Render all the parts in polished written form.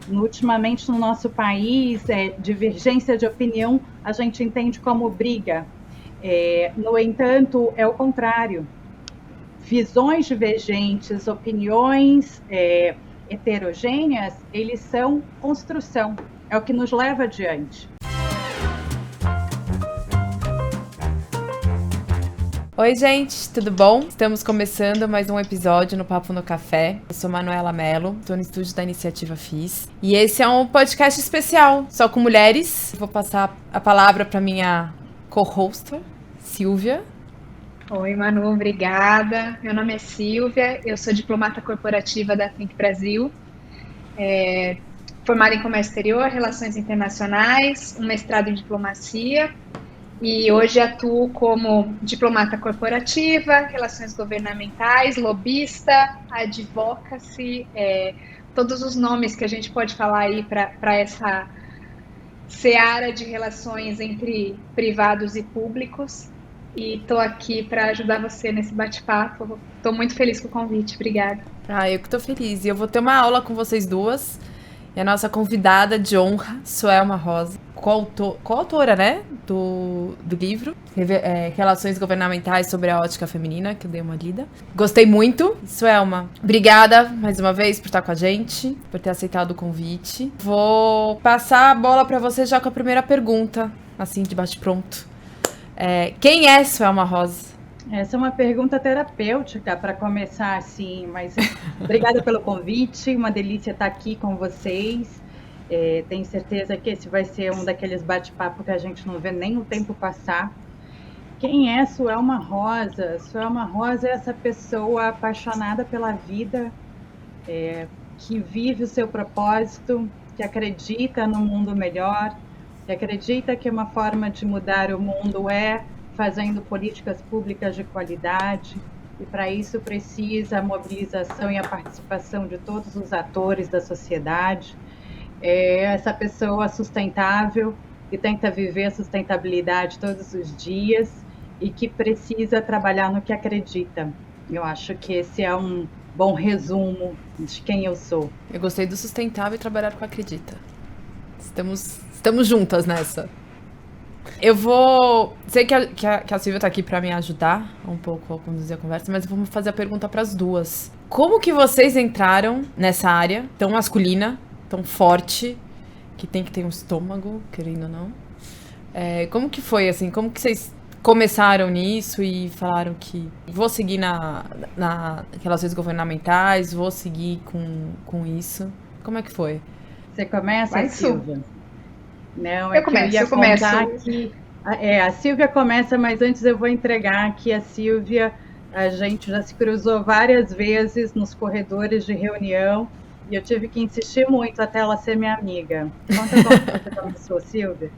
Ultimamente, no nosso país, divergência de opinião a gente entende como briga. No entanto, é o contrário. Visões divergentes, opiniões heterogêneas, eles são construção, é o que nos leva adiante. Oi, gente, tudo bom? Estamos começando mais um episódio no Papo no Café. Eu sou Manuela Mello, estou no estúdio da Iniciativa FIS. E esse é um podcast especial, só com mulheres. Vou passar a palavra para minha co-hoster, Silvia. Oi, Manu, obrigada. Meu nome é Silvia, eu sou diplomata corporativa da Think Brasil, formada em Comércio Exterior, Relações Internacionais, um mestrado em Diplomacia, e hoje atuo como diplomata corporativa, relações governamentais, lobista, advocacy, todos os nomes que a gente pode falar aí para essa seara de relações entre privados e públicos. E estou aqui para ajudar você nesse bate-papo. Estou muito feliz com o convite, obrigada. Eu que estou feliz. E eu vou ter uma aula com vocês duas. E a nossa convidada de honra, Suelma Rosa, coautora, né, do livro Relações Governamentais sobre a Ótica Feminina, que eu dei uma lida. Gostei muito. Suelma, obrigada mais uma vez por estar com a gente, por ter aceitado o convite. Vou passar a bola para você já com a primeira pergunta, assim, de bate-pronto. Quem é Suelma Rosa? Essa é uma pergunta terapêutica para começar assim, mas obrigada pelo convite, uma delícia estar aqui com vocês. Tenho certeza que esse vai ser um daqueles bate-papos que a gente não vê nem o tempo passar. Quem é Suelma Rosa? Suelma Rosa é essa pessoa apaixonada pela vida, que vive o seu propósito, que acredita no mundo melhor, que acredita que uma forma de mudar o mundo fazendo políticas públicas de qualidade, e para isso precisa a mobilização e a participação de todos os atores da sociedade. Essa pessoa sustentável, que tenta viver a sustentabilidade todos os dias e que precisa trabalhar no que acredita. Eu acho que esse é um bom resumo de quem eu sou. Eu gostei do sustentável e trabalhar com acredita. Estamos juntas nessa. Eu vou... Sei que a Silvia tá aqui pra me ajudar um pouco a conduzir a conversa, mas eu vou fazer a pergunta pras duas. Como que vocês entraram nessa área tão masculina, tão forte, que tem que ter um estômago, querendo ou não? Como que foi, assim? Como que vocês começaram nisso e falaram que vou seguir na relações governamentais, vou seguir com isso? Como é que foi? Você começa, Silvia? Não, eu começo. Que a Silvia começa, mas antes eu vou entregar que a Silvia, a gente já se cruzou várias vezes nos corredores de reunião e eu tive que insistir muito até ela ser minha amiga. Conta como você começou, Silvia.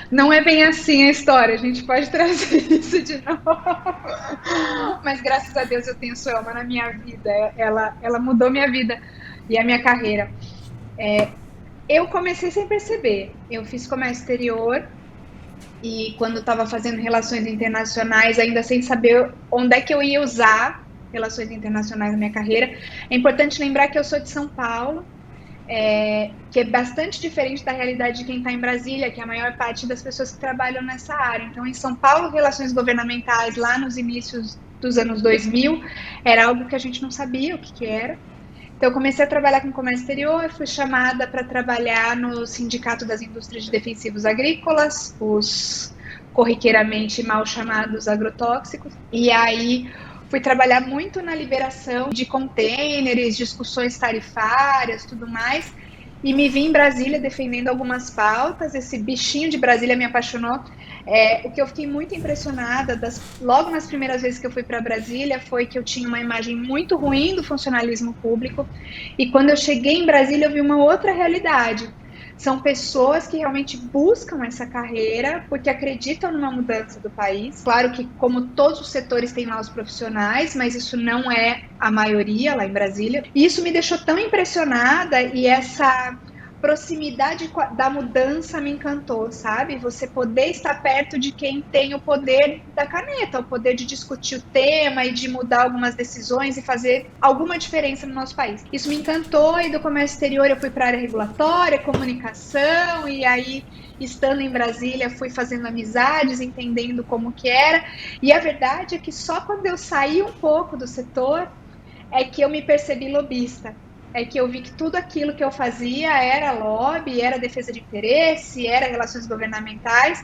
Não é bem assim a história, a gente pode trazer isso de novo. Mas graças a Deus eu tenho Suelma na minha vida, ela mudou minha vida e a minha carreira. Eu comecei sem perceber. Eu fiz comércio exterior e quando estava fazendo relações internacionais, ainda sem saber onde é que eu ia usar relações internacionais na minha carreira. É importante lembrar que eu sou de São Paulo, que é bastante diferente da realidade de quem está em Brasília, que é a maior parte das pessoas que trabalham nessa área. Então, em São Paulo, relações governamentais, lá nos inícios dos anos 2000, era algo que a gente não sabia o que era. Então, eu comecei a trabalhar com comércio exterior, fui chamada para trabalhar no Sindicato das Indústrias de Defensivos Agrícolas, os corriqueiramente mal chamados agrotóxicos, e aí fui trabalhar muito na liberação de contêineres, discussões tarifárias, tudo mais, e me vi em Brasília defendendo algumas pautas. Esse bichinho de Brasília me apaixonou. O que eu fiquei muito impressionada, logo nas primeiras vezes que eu fui para Brasília, foi que eu tinha uma imagem muito ruim do funcionalismo público, e quando eu cheguei em Brasília eu vi uma outra realidade. São pessoas que realmente buscam essa carreira porque acreditam numa mudança do país. Claro que, como todos os setores, têm lá os profissionais, mas isso não é a maioria lá em Brasília. E isso me deixou tão impressionada, e essa proximidade da mudança me encantou, sabe? Você poder estar perto de quem tem o poder da caneta, o poder de discutir o tema e de mudar algumas decisões e fazer alguma diferença no nosso país. Isso me encantou, e do comércio exterior eu fui para a área regulatória, comunicação, e aí, estando em Brasília, fui fazendo amizades, entendendo como que era, e a verdade é que só quando eu saí um pouco do setor é que eu me percebi lobista. É que eu vi que tudo aquilo que eu fazia era lobby, era defesa de interesse, era relações governamentais.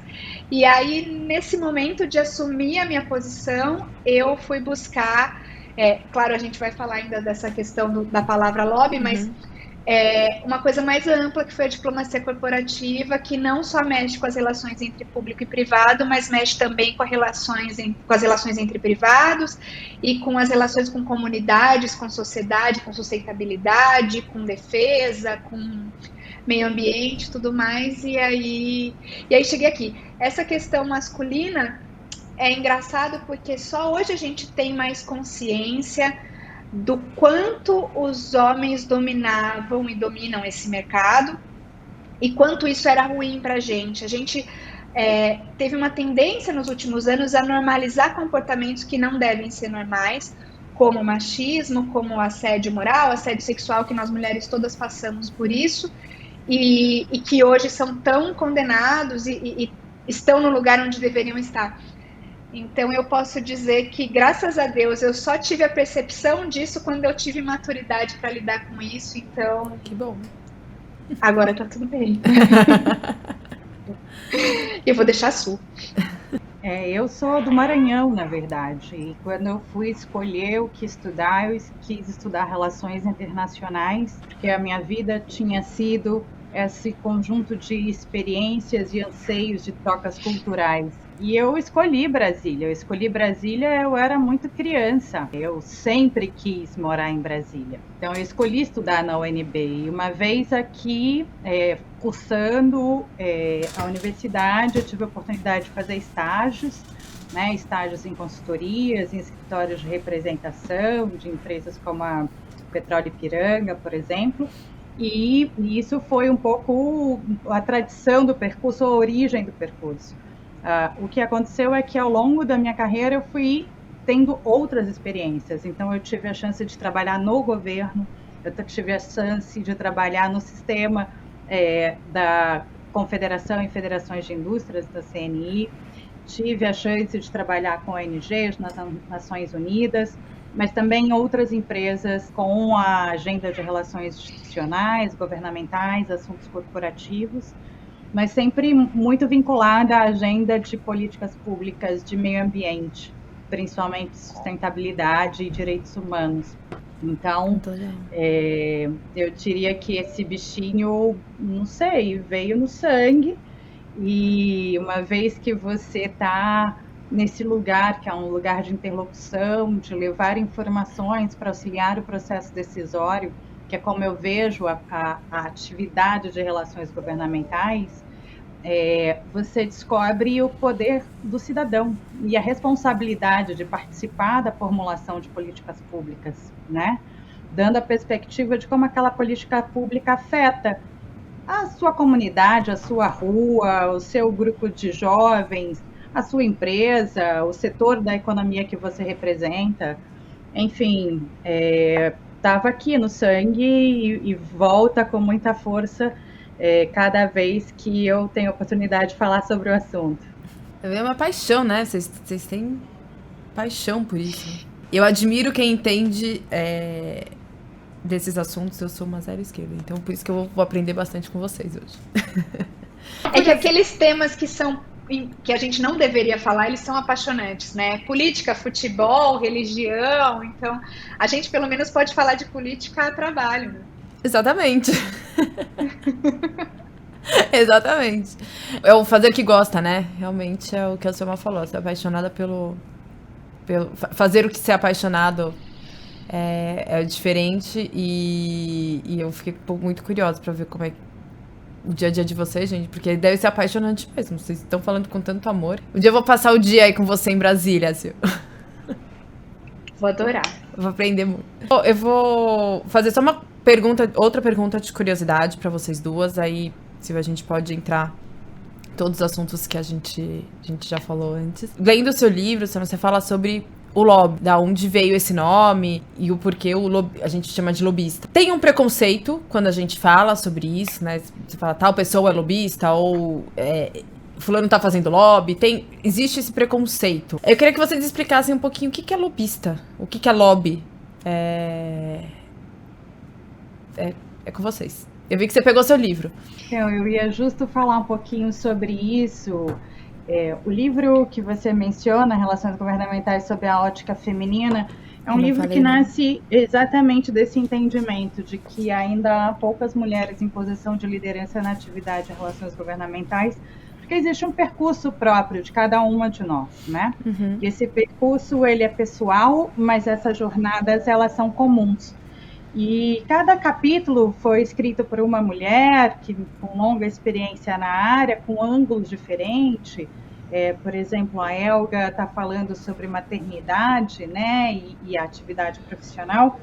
E aí, nesse momento de assumir a minha posição, eu fui buscar... claro, a gente vai falar ainda dessa questão da palavra lobby, mas uma coisa mais ampla, que foi a diplomacia corporativa, que não só mexe com as relações entre público e privado, mas mexe também com as relações entre privados e com as relações com comunidades, com sociedade, com sustentabilidade, com defesa, com meio ambiente, tudo mais. E aí cheguei aqui. Essa questão masculina é engraçado porque só hoje a gente tem mais consciência do quanto os homens dominavam e dominam esse mercado e quanto isso era ruim para a gente. A gente teve uma tendência nos últimos anos a normalizar comportamentos que não devem ser normais, como machismo, como assédio moral, assédio sexual, que nós mulheres todas passamos por isso, e que hoje são tão condenados e estão no lugar onde deveriam estar. Então, eu posso dizer que, graças a Deus, eu só tive a percepção disso quando eu tive maturidade para lidar com isso. Então, Que bom. Agora tá tudo bem. Eu vou deixar a Su. Eu sou do Maranhão, na verdade. E quando eu fui escolher o que estudar, eu quis estudar relações internacionais, porque a minha vida tinha sido esse conjunto de experiências e anseios de trocas culturais. E eu escolhi Brasília. Eu era muito criança. Eu sempre quis morar em Brasília. Então, eu escolhi estudar na UNB. E uma vez aqui, cursando a universidade, eu tive a oportunidade de fazer estágios, né? Estágios em consultorias, em escritórios de representação de empresas como a Petróleo Ipiranga, por exemplo. E isso foi um pouco a tradição do percurso, a origem do percurso. O que aconteceu é que ao longo da minha carreira eu fui tendo outras experiências. Então eu tive a chance de trabalhar no governo, eu tive a chance de trabalhar no sistema da Confederação e Federações de Indústrias, da CNI, tive a chance de trabalhar com ONGs nas Nações Unidas, mas também em outras empresas com a agenda de relações institucionais, governamentais, assuntos corporativos, mas sempre muito vinculada à agenda de políticas públicas de meio ambiente, principalmente sustentabilidade e direitos humanos. Então, eu diria que esse bichinho, não sei, veio no sangue, e uma vez que você está nesse lugar, que é um lugar de interlocução, de levar informações para auxiliar o processo decisório, que é como eu vejo a atividade de relações governamentais, você descobre o poder do cidadão e a responsabilidade de participar da formulação de políticas públicas, né? Dando a perspectiva de como aquela política pública afeta a sua comunidade, a sua rua, o seu grupo de jovens, a sua empresa, o setor da economia que você representa. Enfim, estava aqui no sangue e volta com muita força cada vez que eu tenho a oportunidade de falar sobre o assunto. É uma paixão, né? Vocês têm paixão por isso. Eu admiro quem entende desses assuntos. Eu sou uma zero esquerda, então por isso que eu vou aprender bastante com vocês hoje. É que aqueles temas que a gente não deveria falar, eles são apaixonantes, né? Política, futebol, religião. Então, a gente pelo menos pode falar de política a trabalho, né? Exatamente. Exatamente. É o fazer o que gosta, né? Realmente é o que a Selma falou. Ser apaixonada pelo fazer o que ser apaixonado é diferente, e eu fiquei muito curiosa pra ver como é o dia a dia de vocês, gente, porque deve ser apaixonante mesmo. Vocês estão falando com tanto amor. Um dia eu vou passar o dia aí com você em Brasília, Sil. Vou adorar. Vou aprender muito. Eu vou fazer só outra pergunta de curiosidade para vocês duas, aí se a gente pode entrar todos os assuntos que a gente já falou antes. Lendo o seu livro, você fala sobre o lobby, da onde veio esse nome e o porquê a gente chama de lobista. Tem um preconceito quando a gente fala sobre isso, né? Você fala, tal pessoa é lobista, ou fulano tá fazendo lobby. Existe esse preconceito. Eu queria que vocês explicassem um pouquinho o que é lobista, o que é lobby. É com vocês. Eu vi que você pegou seu livro. Então, eu ia justo falar um pouquinho sobre isso. O livro que você menciona, Relações Governamentais sob a Ótica Feminina, é um livro que nasce exatamente desse entendimento de que ainda há poucas mulheres em posição de liderança na atividade em relações governamentais, porque existe um percurso próprio de cada uma de nós, né? Uhum. E esse percurso, ele é pessoal, mas essas jornadas, elas são comuns. E cada capítulo foi escrito por uma mulher com longa experiência na área, com ângulos diferentes. Por exemplo, a Elga está falando sobre maternidade, né, e a atividade profissional.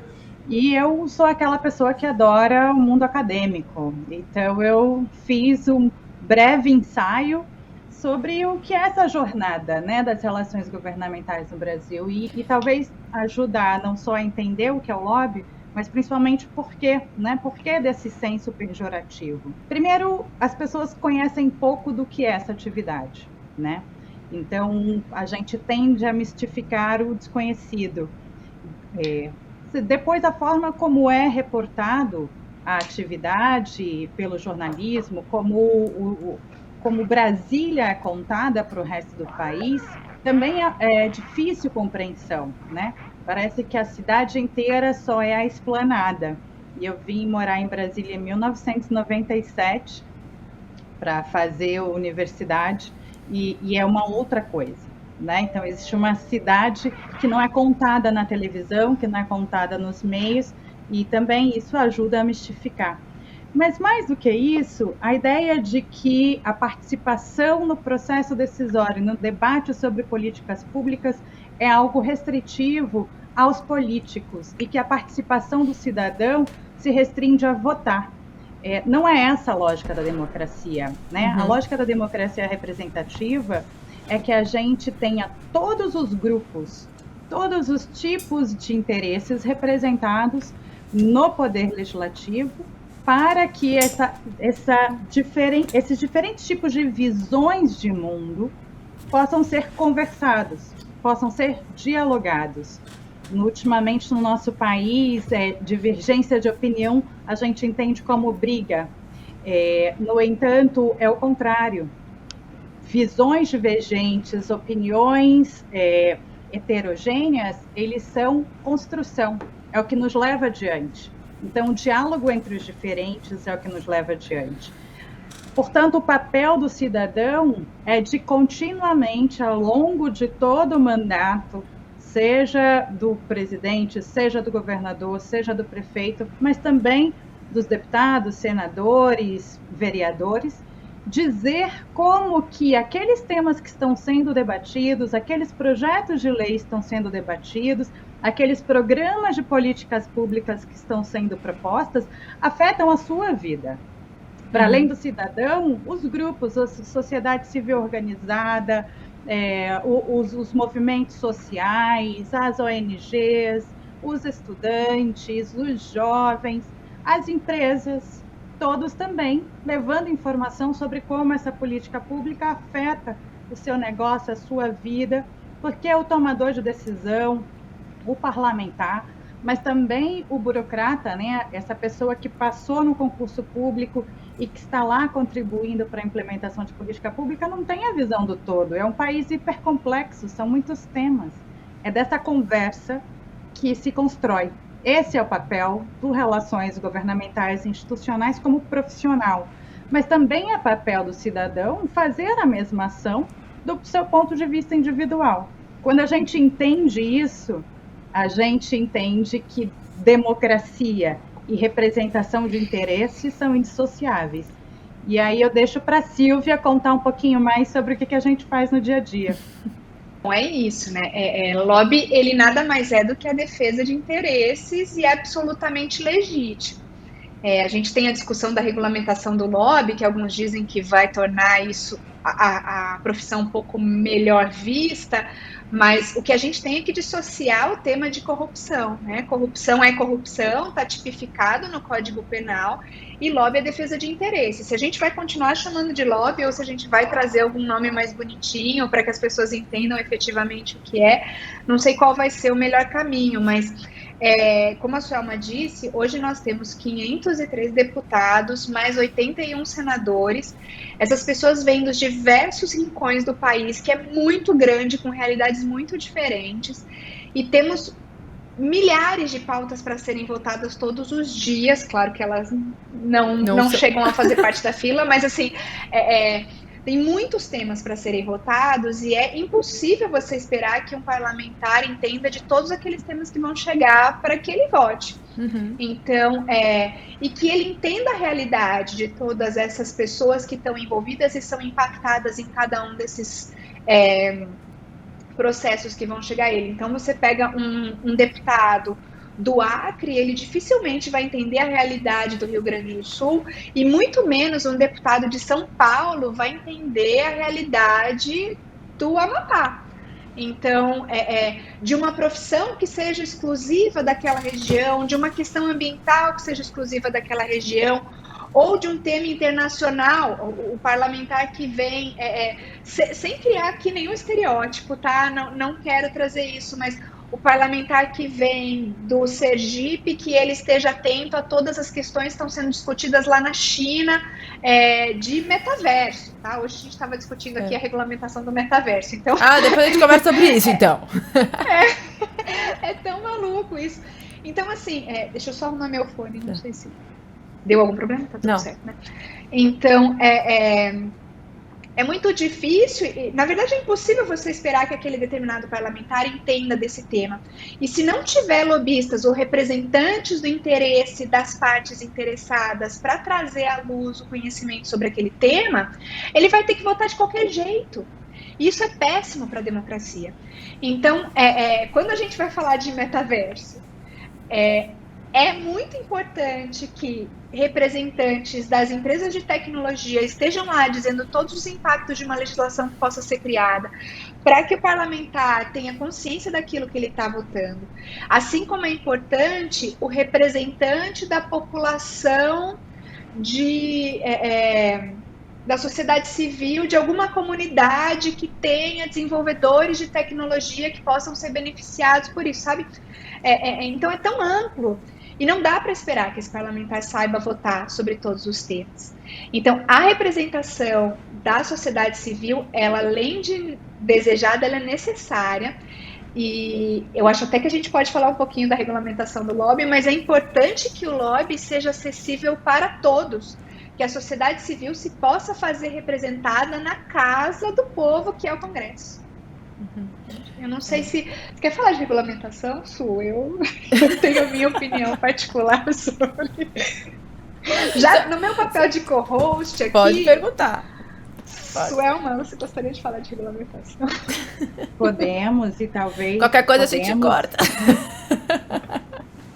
E eu sou aquela pessoa que adora o mundo acadêmico. Então, eu fiz um breve ensaio sobre o que é essa jornada, né, das relações governamentais no Brasil. E talvez ajudar não só a entender o que é o lobby, mas principalmente por quê, né? Por que desse senso pejorativo? Primeiro, as pessoas conhecem pouco do que é essa atividade, né? Então, a gente tende a mistificar o desconhecido. Depois, a forma como é reportado a atividade pelo jornalismo, como Brasília é contada para o resto do país, também é difícil compreensão, né? Parece que a cidade inteira só é a esplanada. E eu vim morar em Brasília em 1997 para fazer universidade e é uma outra coisa, né? Então, existe uma cidade que não é contada na televisão, que não é contada nos meios, e também isso ajuda a mistificar. Mas mais do que isso, a ideia de que a participação no processo decisório, no debate sobre políticas públicas, é algo restritivo aos políticos e que a participação do cidadão se restringe a votar. Não é essa a lógica da democracia, né? Uhum. A lógica da democracia representativa é que a gente tenha todos os grupos, todos os tipos de interesses representados no poder legislativo para que esses diferentes tipos de visões de mundo possam ser conversados, possam ser dialogados. Ultimamente, no nosso país, divergência de opinião a gente entende como briga. No entanto, é o contrário. Visões divergentes, opiniões heterogêneas, eles são construção, é o que nos leva adiante. Então, o diálogo entre os diferentes é o que nos leva adiante. Portanto, o papel do cidadão é de continuamente, ao longo de todo o mandato, seja do presidente, seja do governador, seja do prefeito, mas também dos deputados, senadores, vereadores, dizer como que aqueles temas que estão sendo debatidos, aqueles projetos de lei estão sendo debatidos, aqueles programas de políticas públicas que estão sendo propostas, afetam a sua vida. Para além do cidadão, os grupos, a sociedade civil organizada, os movimentos sociais, as ONGs, os estudantes, os jovens, as empresas, todos também levando informação sobre como essa política pública afeta o seu negócio, a sua vida, porque o tomador de decisão, o parlamentar, mas também o burocrata, né? Essa pessoa que passou no concurso público e que está lá contribuindo para a implementação de política pública, não tem a visão do todo. É um país hipercomplexo, são muitos temas. É dessa conversa que se constrói. Esse é o papel do Relações Governamentais e Institucionais como profissional. Mas também é papel do cidadão fazer a mesma ação do seu ponto de vista individual. Quando a gente entende isso, a gente entende que democracia e representação de interesses são indissociáveis. E aí eu deixo para a Silvia contar um pouquinho mais sobre o que a gente faz no dia a dia. É isso, né? Lobby, ele nada mais é do que a defesa de interesses e é absolutamente legítimo. A gente tem a discussão da regulamentação do lobby, que alguns dizem que vai tornar isso a profissão um pouco melhor vista, mas o que a gente tem é que dissociar o tema de corrupção, né? Corrupção é corrupção, está tipificado no Código Penal, e lobby é defesa de interesse. Se a gente vai continuar chamando de lobby ou se a gente vai trazer algum nome mais bonitinho para que as pessoas entendam efetivamente o que é, não sei qual vai ser o melhor caminho, mas como a Suelma disse, hoje nós temos 503 deputados, mais 81 senadores. Essas pessoas vêm dos diversos rincões do país, que é muito grande, com realidades muito diferentes, e temos milhares de pautas para serem votadas todos os dias. Claro que elas não chegam a fazer parte da fila, mas assim, tem muitos temas para serem votados e é impossível você esperar que um parlamentar entenda de todos aqueles temas que vão chegar para que ele vote. Uhum. Então, e que ele entenda a realidade de todas essas pessoas que estão envolvidas e são impactadas em cada um desses processos que vão chegar a ele. Então, você pega um deputado do Acre, ele dificilmente vai entender a realidade do Rio Grande do Sul, e muito menos um deputado de São Paulo vai entender a realidade do Amapá. Então, de uma profissão que seja exclusiva daquela região, de uma questão ambiental que seja exclusiva daquela região, ou de um tema internacional, o parlamentar que vem, sem criar aqui nenhum estereótipo, tá? Não quero trazer isso, mas o parlamentar que vem do Sergipe, que ele esteja atento a todas as questões que estão sendo discutidas lá na China, de metaverso, tá? Hoje a gente estava discutindo aqui a regulamentação do metaverso, então... Depois a gente conversa sobre isso, então. É tão maluco isso. Então, assim, deixa eu só arrumar meu fone, não sei se deu algum problema, tá tudo certo, né? Então, é muito difícil, na verdade é impossível você esperar que aquele determinado parlamentar entenda desse tema. E se não tiver lobistas ou representantes do interesse das partes interessadas para trazer à luz o conhecimento sobre aquele tema, ele vai ter que votar de qualquer jeito. E isso é péssimo para a democracia. Então, quando a gente vai falar de metaverso, é muito importante que representantes das empresas de tecnologia estejam lá dizendo todos os impactos de uma legislação que possa ser criada, para que o parlamentar tenha consciência daquilo que ele está votando. Assim como é importante o representante da população da sociedade civil, de alguma comunidade que tenha desenvolvedores de tecnologia que possam ser beneficiados por isso, sabe? Então é tão amplo. E não dá para esperar que esse parlamentar saiba votar sobre todos os temas. Então, a representação da sociedade civil, ela, além de desejada, ela é necessária. E eu acho até que a gente pode falar um pouquinho da regulamentação do lobby, mas é importante que o lobby seja acessível para todos, que a sociedade civil se possa fazer representada na casa do povo, que é o Congresso. Uhum. Eu não sei se... Você quer falar de regulamentação, Su? Eu tenho a minha opinião particular sobre... Já no meu papel de co-host aqui... Pode perguntar. Suelma, você gostaria de falar de regulamentação? Podemos, e talvez... Qualquer coisa a gente corta.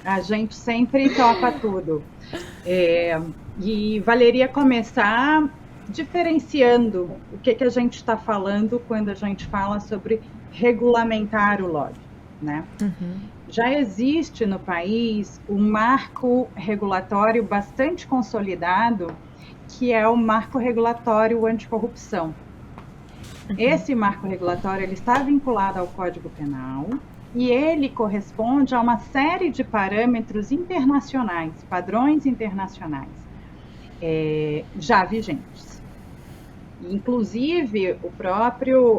A gente sempre topa tudo. E valeria começar diferenciando o que a gente está falando quando a gente fala sobre regulamentar o lobby, né? Uhum. Já existe no país um marco regulatório bastante consolidado, que é o marco regulatório anticorrupção. Uhum. Esse marco regulatório ele está vinculado ao Código Penal e ele corresponde a uma série de parâmetros internacionais, padrões internacionais, já vigentes. Inclusive,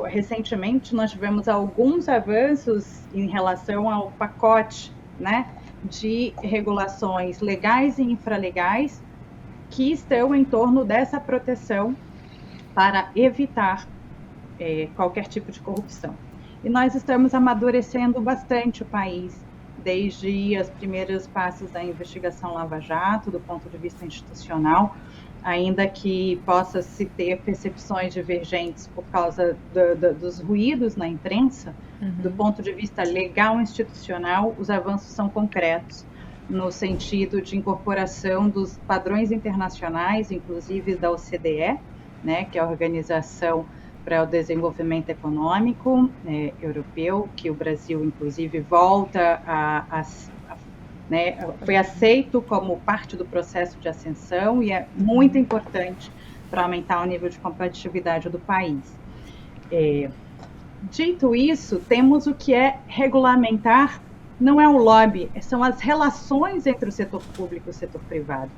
recentemente nós tivemos alguns avanços em relação ao pacote, né, de regulações legais e infralegais que estão em torno dessa proteção para evitar qualquer tipo de corrupção. E nós estamos amadurecendo bastante o país, desde os primeiros passos da investigação Lava Jato, do ponto de vista institucional, ainda que possa se ter percepções divergentes por causa dos ruídos na imprensa, do ponto de vista legal institucional, os avanços são concretos. no sentido de incorporação dos padrões internacionais, inclusive da OCDE, né, que é a Organização para o Desenvolvimento Econômico Europeu, que o Brasil, inclusive, volta né, foi aceito como parte do processo de ascensão e é muito importante para aumentar o nível de competitividade do país. Dito isso, temos o que é regulamentar, não é o lobby, são as relações entre o setor público e o setor privado.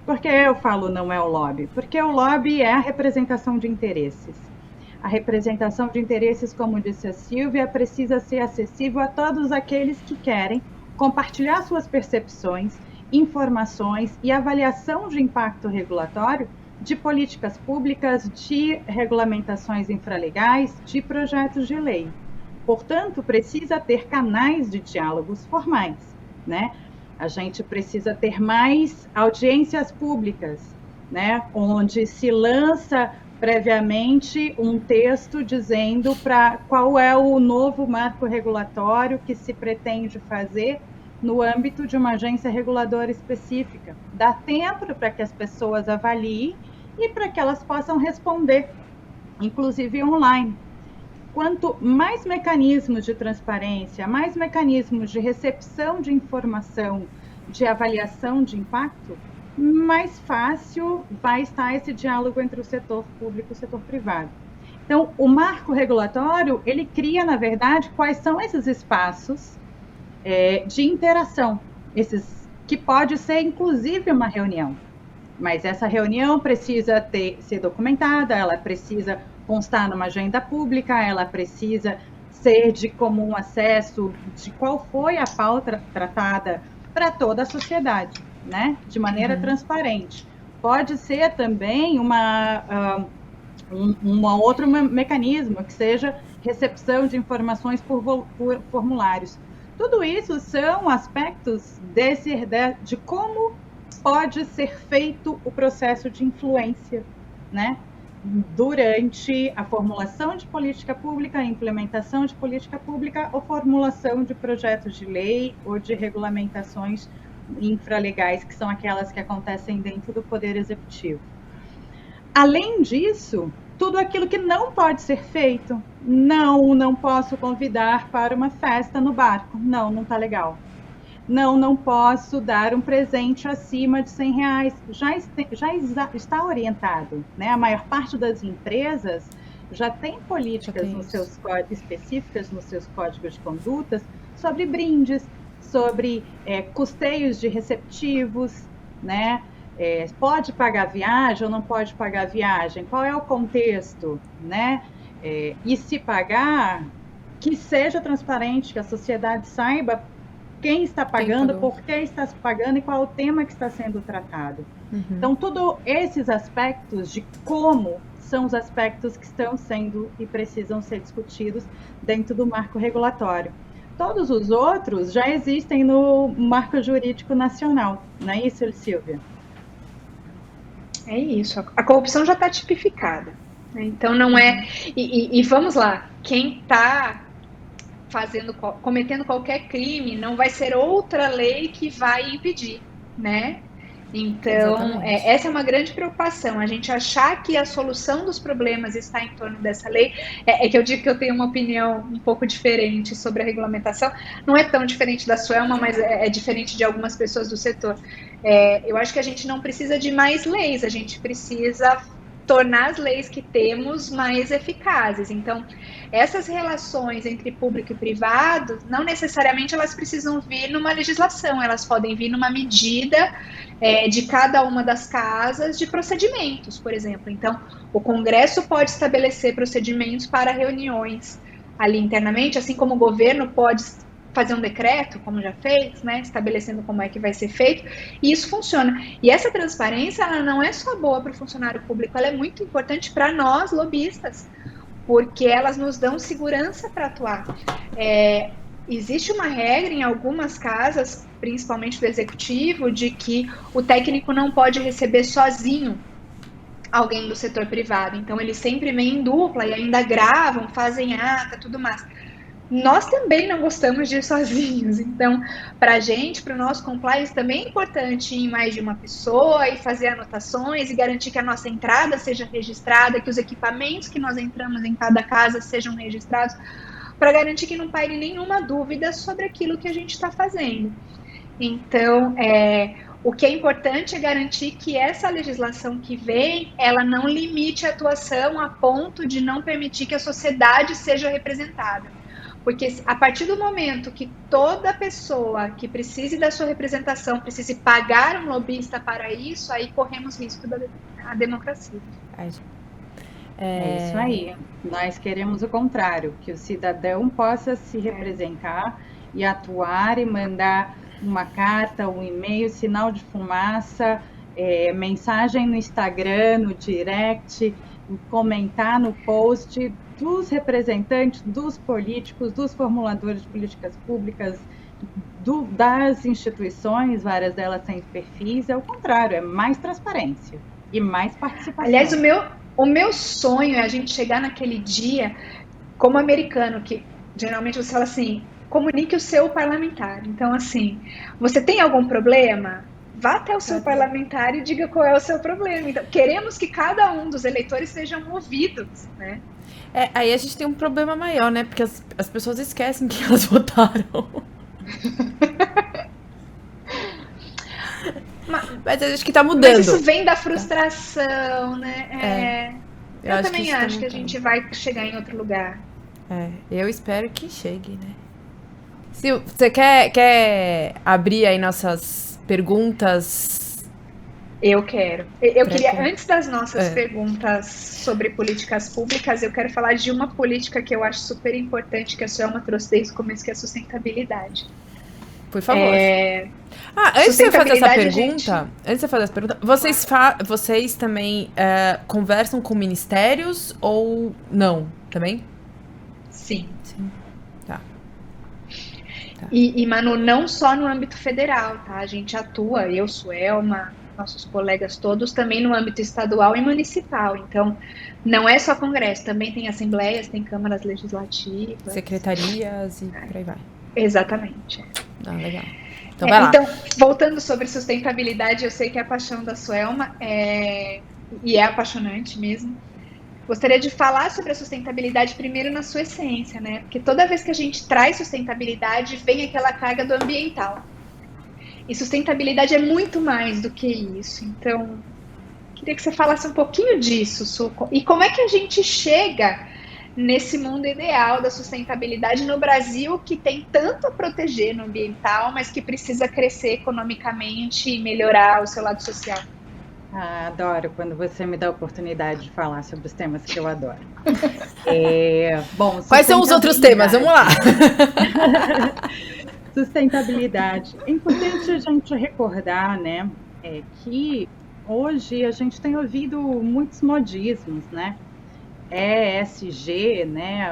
Por que eu falo não é o lobby? Porque o lobby é a representação de interesses. A representação de interesses, como disse a Silvia, precisa ser acessível a todos aqueles que querem compartilhar suas percepções, informações e avaliação de impacto regulatório de políticas públicas, de regulamentações infralegais, de projetos de lei. Portanto, precisa ter canais de diálogos formais, né? A gente precisa ter mais audiências públicas, né? Onde se lança previamente um texto dizendo qual é o novo marco regulatório que se pretende fazer no âmbito de uma agência reguladora específica. Dá tempo para que as pessoas avaliem e para que elas possam responder, inclusive online. Quanto mais mecanismos de transparência, mais mecanismos de recepção de informação, de avaliação de impacto, mais fácil vai estar esse diálogo entre o setor público e o setor privado. Então, o marco regulatório, ele cria, na verdade, quais são esses espaços de interação, que pode ser, inclusive, uma reunião. Mas essa reunião precisa ser documentada, ela precisa constar numa agenda pública, ela precisa ser de comum acesso de qual foi a pauta tratada para toda a sociedade, né? De maneira transparente. Pode ser também um outro mecanismo, que seja recepção de informações por formulários. Tudo isso são aspectos de como pode ser feito o processo de influência, né? Durante a formulação de política pública, a implementação de política pública ou formulação de projetos de lei ou de regulamentações infralegais, que são aquelas que acontecem dentro do Poder Executivo. Além disso, tudo aquilo que não pode ser feito, não posso convidar para uma festa no barco, não está legal. Não posso dar um presente acima de R$100, já está orientado, né? A maior parte das empresas já tem políticas específicas nos seus códigos de condutas sobre brindes, sobre custeios de receptivos, né? Pode pagar viagem ou não pode pagar viagem? Qual é o contexto, né? E se pagar, que seja transparente, que a sociedade saiba quem está pagando, por que está se pagando e qual é o tema que está sendo tratado. Então, todos esses aspectos de como são os aspectos que estão sendo e precisam ser discutidos dentro do marco regulatório. Todos os outros já existem no marco jurídico nacional, não é isso, Silvia? É isso, a corrupção já está tipificada, né? Então não é... E vamos lá, quem está cometendo qualquer crime, não vai ser outra lei que vai impedir, né? Então, essa é uma grande preocupação, a gente achar que a solução dos problemas está em torno dessa lei. Que eu digo que eu tenho uma opinião um pouco diferente sobre a regulamentação, não é tão diferente da Suelma, mas é diferente de algumas pessoas do setor. Eu acho que a gente não precisa de mais leis, a gente precisa tornar as leis que temos mais eficazes. Então, essas relações entre público e privado, não necessariamente elas precisam vir numa legislação, elas podem vir numa medida de cada uma das casas de procedimentos, por exemplo. Então, o Congresso pode estabelecer procedimentos para reuniões ali internamente, assim como o governo pode fazer um decreto, como já fez, né, estabelecendo como é que vai ser feito, e isso funciona. E essa transparência, ela não é só boa para o funcionário público, ela é muito importante para nós, lobistas, porque elas nos dão segurança para atuar. Existe uma regra em algumas casas, principalmente do executivo, de que o técnico não pode receber sozinho alguém do setor privado, então eles sempre vêm em dupla e ainda gravam, fazem ata, tudo mais. nós também não gostamos de ir sozinhos. Então, para a gente, para o nosso compliance, também é importante ir em mais de uma pessoa e fazer anotações e garantir que a nossa entrada seja registrada, que os equipamentos que nós entramos em cada casa sejam registrados, para garantir que não paire nenhuma dúvida sobre aquilo que a gente está fazendo. Então, o que é importante é garantir que essa legislação que vem, ela não limite a atuação a ponto de não permitir que a sociedade seja representada. Porque a partir do momento que toda pessoa que precise da sua representação precise pagar um lobista para isso, aí corremos risco da democracia. É isso aí. Nós queremos o contrário, que o cidadão possa se representar e atuar e mandar uma carta, um e-mail, sinal de fumaça, mensagem no Instagram, no direct, comentar no post dos representantes, dos políticos, dos formuladores de políticas públicas, das instituições, várias delas têm perfis, é o contrário, é mais transparência e mais participação. Aliás, o meu sonho é a gente chegar naquele dia, como americano, que geralmente você fala assim, comunique o seu parlamentar. Então, assim, você tem algum problema? Vá até o seu parlamentar e diga qual é o seu problema. Então, queremos que cada um dos eleitores sejam ouvidos, né? Aí a gente tem um problema maior, né? Porque as pessoas esquecem que elas votaram. Mas acho que tá mudando. Mas isso vem da frustração, né? Eu também acho que a gente vai chegar em outro lugar. Eu espero que chegue, né? Sil, você quer abrir aí nossas perguntas? Eu quero. Eu queria, antes das nossas perguntas sobre políticas públicas, eu quero falar de uma política que eu acho super importante, que a Suelma trouxe desde o começo, que é a sustentabilidade. Por favor. Antes de você fazer essa pergunta, vocês também conversam com ministérios ou não? Também? Sim. Tá. E, Manu, não só no âmbito federal, tá? A gente atua, eu, Suelma, nossos colegas todos, também no âmbito estadual e municipal. Então, não é só congresso, também tem assembleias, tem câmaras legislativas. Secretarias e por aí vai. Exatamente. Legal. Então, vai lá. Então, voltando sobre sustentabilidade, eu sei que é a paixão da Suelma, e é apaixonante mesmo. Gostaria de falar sobre a sustentabilidade primeiro na sua essência, né? Porque toda vez que a gente traz sustentabilidade, vem aquela carga do ambiental. E sustentabilidade é muito mais do que isso. Então, queria que você falasse um pouquinho disso, Su. E como é que a gente chega nesse mundo ideal da sustentabilidade no Brasil, que tem tanto a proteger no ambiental, mas que precisa crescer economicamente e melhorar o seu lado social? Adoro quando você me dá a oportunidade de falar sobre os temas que eu adoro. Bom, quais são os outros temas? Vamos lá! Sustentabilidade. É importante a gente recordar, né, que hoje a gente tem ouvido muitos modismos, né? ESG, né,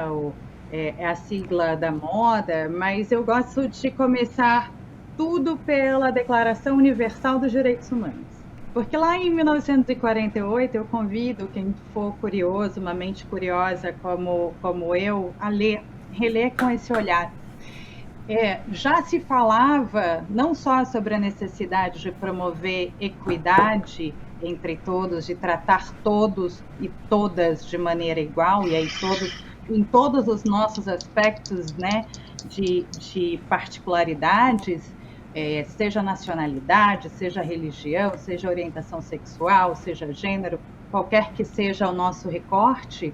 é a sigla da moda, mas eu gosto de começar tudo pela Declaração Universal dos Direitos Humanos. Porque lá em 1948, eu convido quem for curioso, uma mente curiosa como eu, a reler com esse olhar. Já se falava não só sobre a necessidade de promover equidade entre todos, de tratar todos e todas de maneira igual, e aí em todos os nossos aspectos, né, de particularidades, seja nacionalidade, seja religião, seja orientação sexual, seja gênero, qualquer que seja o nosso recorte,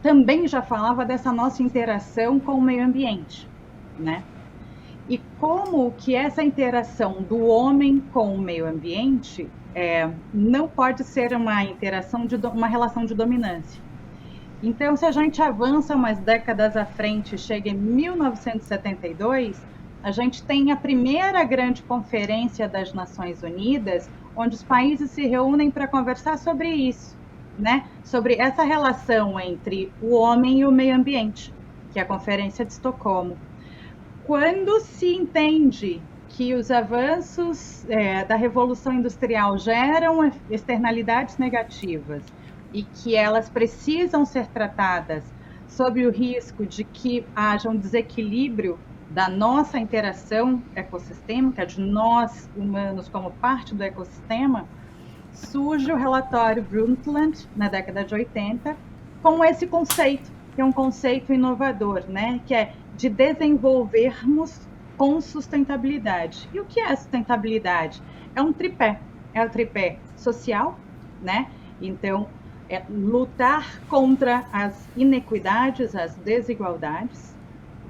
também já falava dessa nossa interação com o meio ambiente, né? E como que essa interação do homem com o meio ambiente não pode ser uma interação uma relação de dominância. Então, se a gente avança umas décadas à frente, chega em 1972, a gente tem a primeira grande conferência das Nações Unidas, onde os países se reúnem para conversar sobre isso, né? Sobre essa relação entre o homem e o meio ambiente, que é a Conferência de Estocolmo. Quando se entende que os avanços da Revolução Industrial geram externalidades negativas e que elas precisam ser tratadas sob o risco de que haja um desequilíbrio da nossa interação ecossistêmica, de nós humanos como parte do ecossistema, surge o relatório Brundtland, na década de 80, com esse conceito, que é um conceito inovador, né? Que é de desenvolvermos com sustentabilidade. E o que é sustentabilidade? É um tripé. É o tripé social, né? Então, é lutar contra as inequidades, as desigualdades,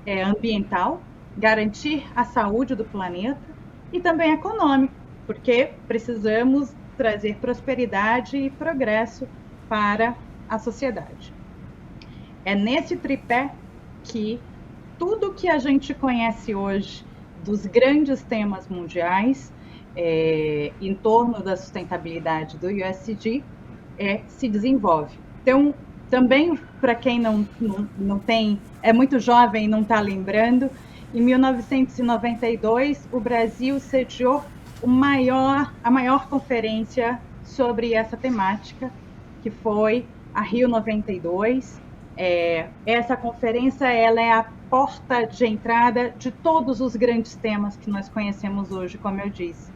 é ambiental, garantir a saúde do planeta e também econômico, porque precisamos trazer prosperidade e progresso para a sociedade. É nesse tripé que tudo que a gente conhece hoje dos grandes temas mundiais em torno da sustentabilidade do ESG se desenvolve. Então, também para quem não tem, é muito jovem e não está lembrando, em 1992 o Brasil sediou a maior conferência sobre essa temática, que foi a Rio 92. Essa conferência ela é a porta de entrada de todos os grandes temas que nós conhecemos hoje, como eu disse.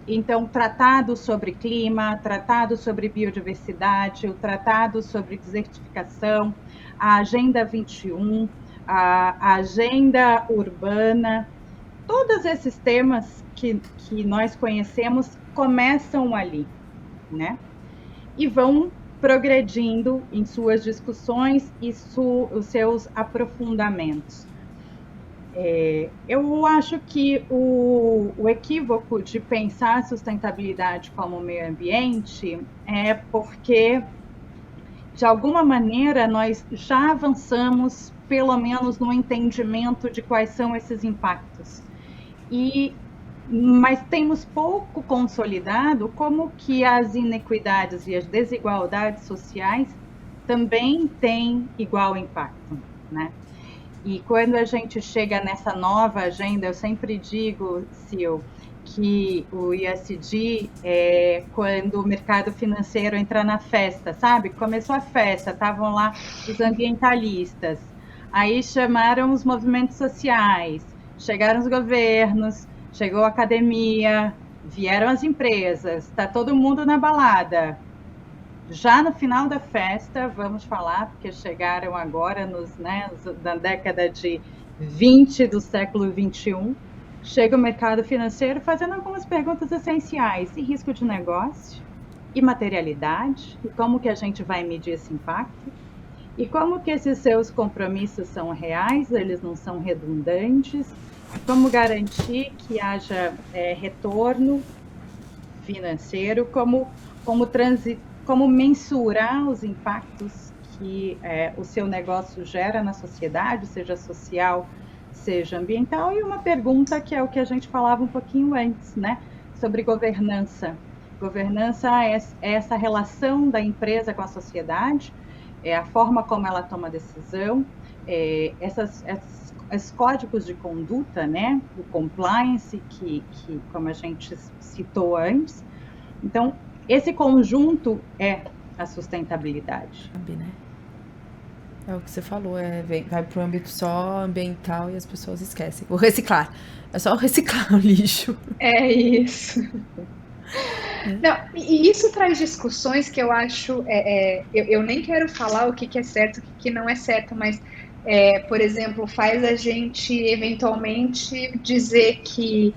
Então, tratado sobre clima, tratado sobre biodiversidade, o tratado sobre desertificação, a Agenda 21, a agenda urbana, todos esses temas que nós conhecemos começam ali, né? E vão progredindo em suas discussões e os seus aprofundamentos. Eu acho que o equívoco de pensar a sustentabilidade como meio ambiente é porque, de alguma maneira, nós já avançamos, pelo menos no entendimento de quais são esses impactos. Mas temos pouco consolidado como que as inequidades e as desigualdades sociais também têm igual impacto, né? E quando a gente chega nessa nova agenda, eu sempre digo, Sil, que o ESG é quando o mercado financeiro entra na festa, sabe? Começou a festa, estavam lá os ambientalistas, aí chamaram os movimentos sociais, chegaram os governos, chegou a academia, vieram as empresas, está todo mundo na balada. Já no final da festa, vamos falar, porque chegaram agora na década de 20 do século 21, chega o mercado financeiro fazendo algumas perguntas essenciais, e risco de negócio, e materialidade, e como que a gente vai medir esse impacto, e como que esses seus compromissos são reais, eles não são redundantes, como garantir que haja retorno financeiro, como mensurar os impactos que o seu negócio gera na sociedade, seja social, seja ambiental, e uma pergunta que é o que a gente falava um pouquinho antes, né, sobre governança. Governança é essa relação da empresa com a sociedade, é a forma como ela toma decisão, esses códigos de conduta, né, o compliance, que como a gente citou antes. Então, esse conjunto é a sustentabilidade. Né? É o que você falou, vai para o âmbito só ambiental e as pessoas esquecem. O reciclar. É só reciclar o lixo. É isso. Não, e isso traz discussões que eu acho... eu nem quero falar o que é certo e o que não é certo, mas, por exemplo, faz a gente, eventualmente, dizer que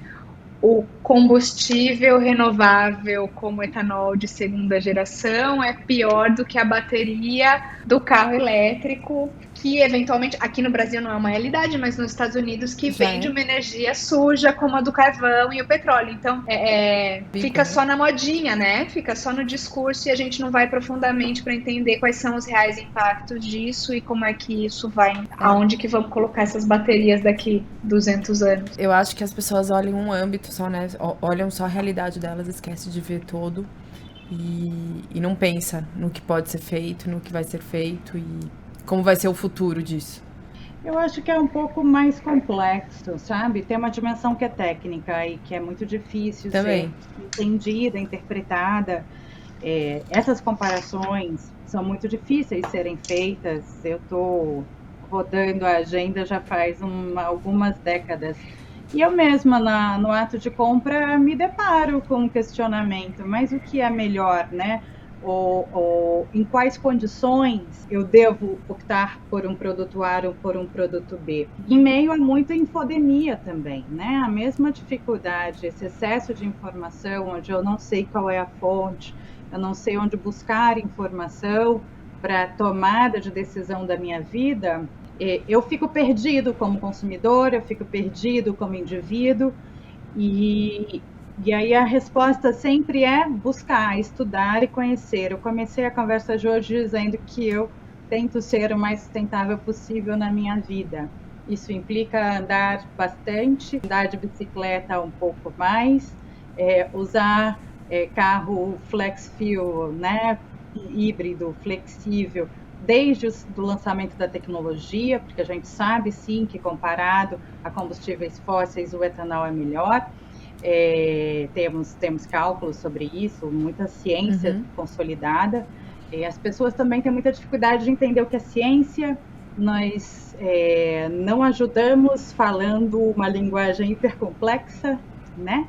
o combustível renovável como etanol de segunda geração é pior do que a bateria do carro elétrico, que eventualmente, aqui no Brasil não é uma realidade, mas nos Estados Unidos que vende uma energia suja como a do carvão e o petróleo. Então, fica só na modinha, né? Fica só no discurso e a gente não vai profundamente para entender quais são os reais impactos disso e como é que isso vai, aonde que vamos colocar essas baterias daqui 200 anos. Eu acho que as pessoas olham um âmbito só, né? Olham só a realidade delas, esquecem de ver todo e não pensa no que pode ser feito, no que vai ser feito e como vai ser o futuro disso. Eu acho que é um pouco mais complexo, sabe? Tem uma dimensão que é técnica e que é muito difícil também ser entendida, interpretada. Essas comparações são muito difíceis de serem feitas. Eu estou rodando a agenda já faz algumas décadas. E eu mesma, no ato de compra, me deparo com um questionamento, mas o que é melhor, né? Ou em quais condições eu devo optar por um produto A ou por um produto B? Em meio a muita infodemia também, né? A mesma dificuldade, esse excesso de informação, onde eu não sei qual é a fonte, eu não sei onde buscar informação para tomada de decisão da minha vida, eu fico perdido como consumidor, eu fico perdido como indivíduo, e aí a resposta sempre é buscar, estudar e conhecer. Eu comecei a conversa de hoje dizendo que eu tento ser o mais sustentável possível na minha vida. Isso implica andar bastante, andar de bicicleta um pouco mais, usar carro flex fuel, né, híbrido, flexível, desde o lançamento da tecnologia, porque a gente sabe sim que comparado a combustíveis fósseis o etanol é melhor. Temos cálculos sobre isso, muita ciência consolidada. As pessoas também têm muita dificuldade de entender o que é ciência. Nós não ajudamos falando uma linguagem hipercomplexa, né?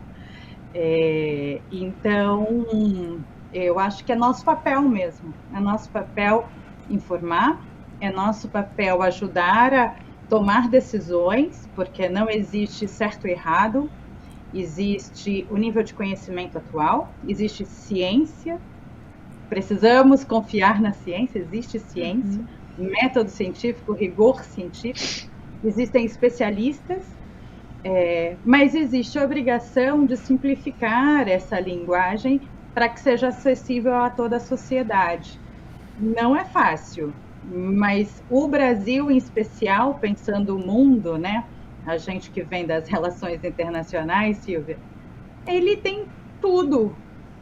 Então, eu acho que é nosso papel mesmo, é nosso papel informar, é nosso papel ajudar a tomar decisões, porque não existe certo e errado, existe o nível de conhecimento atual, existe ciência, precisamos confiar na ciência, existe ciência, método científico, rigor científico, existem especialistas, mas existe a obrigação de simplificar essa linguagem para que seja acessível a toda a sociedade. Não é fácil, mas o Brasil em especial, pensando o mundo, né? A gente que vem das relações internacionais, Silvia, ele tem tudo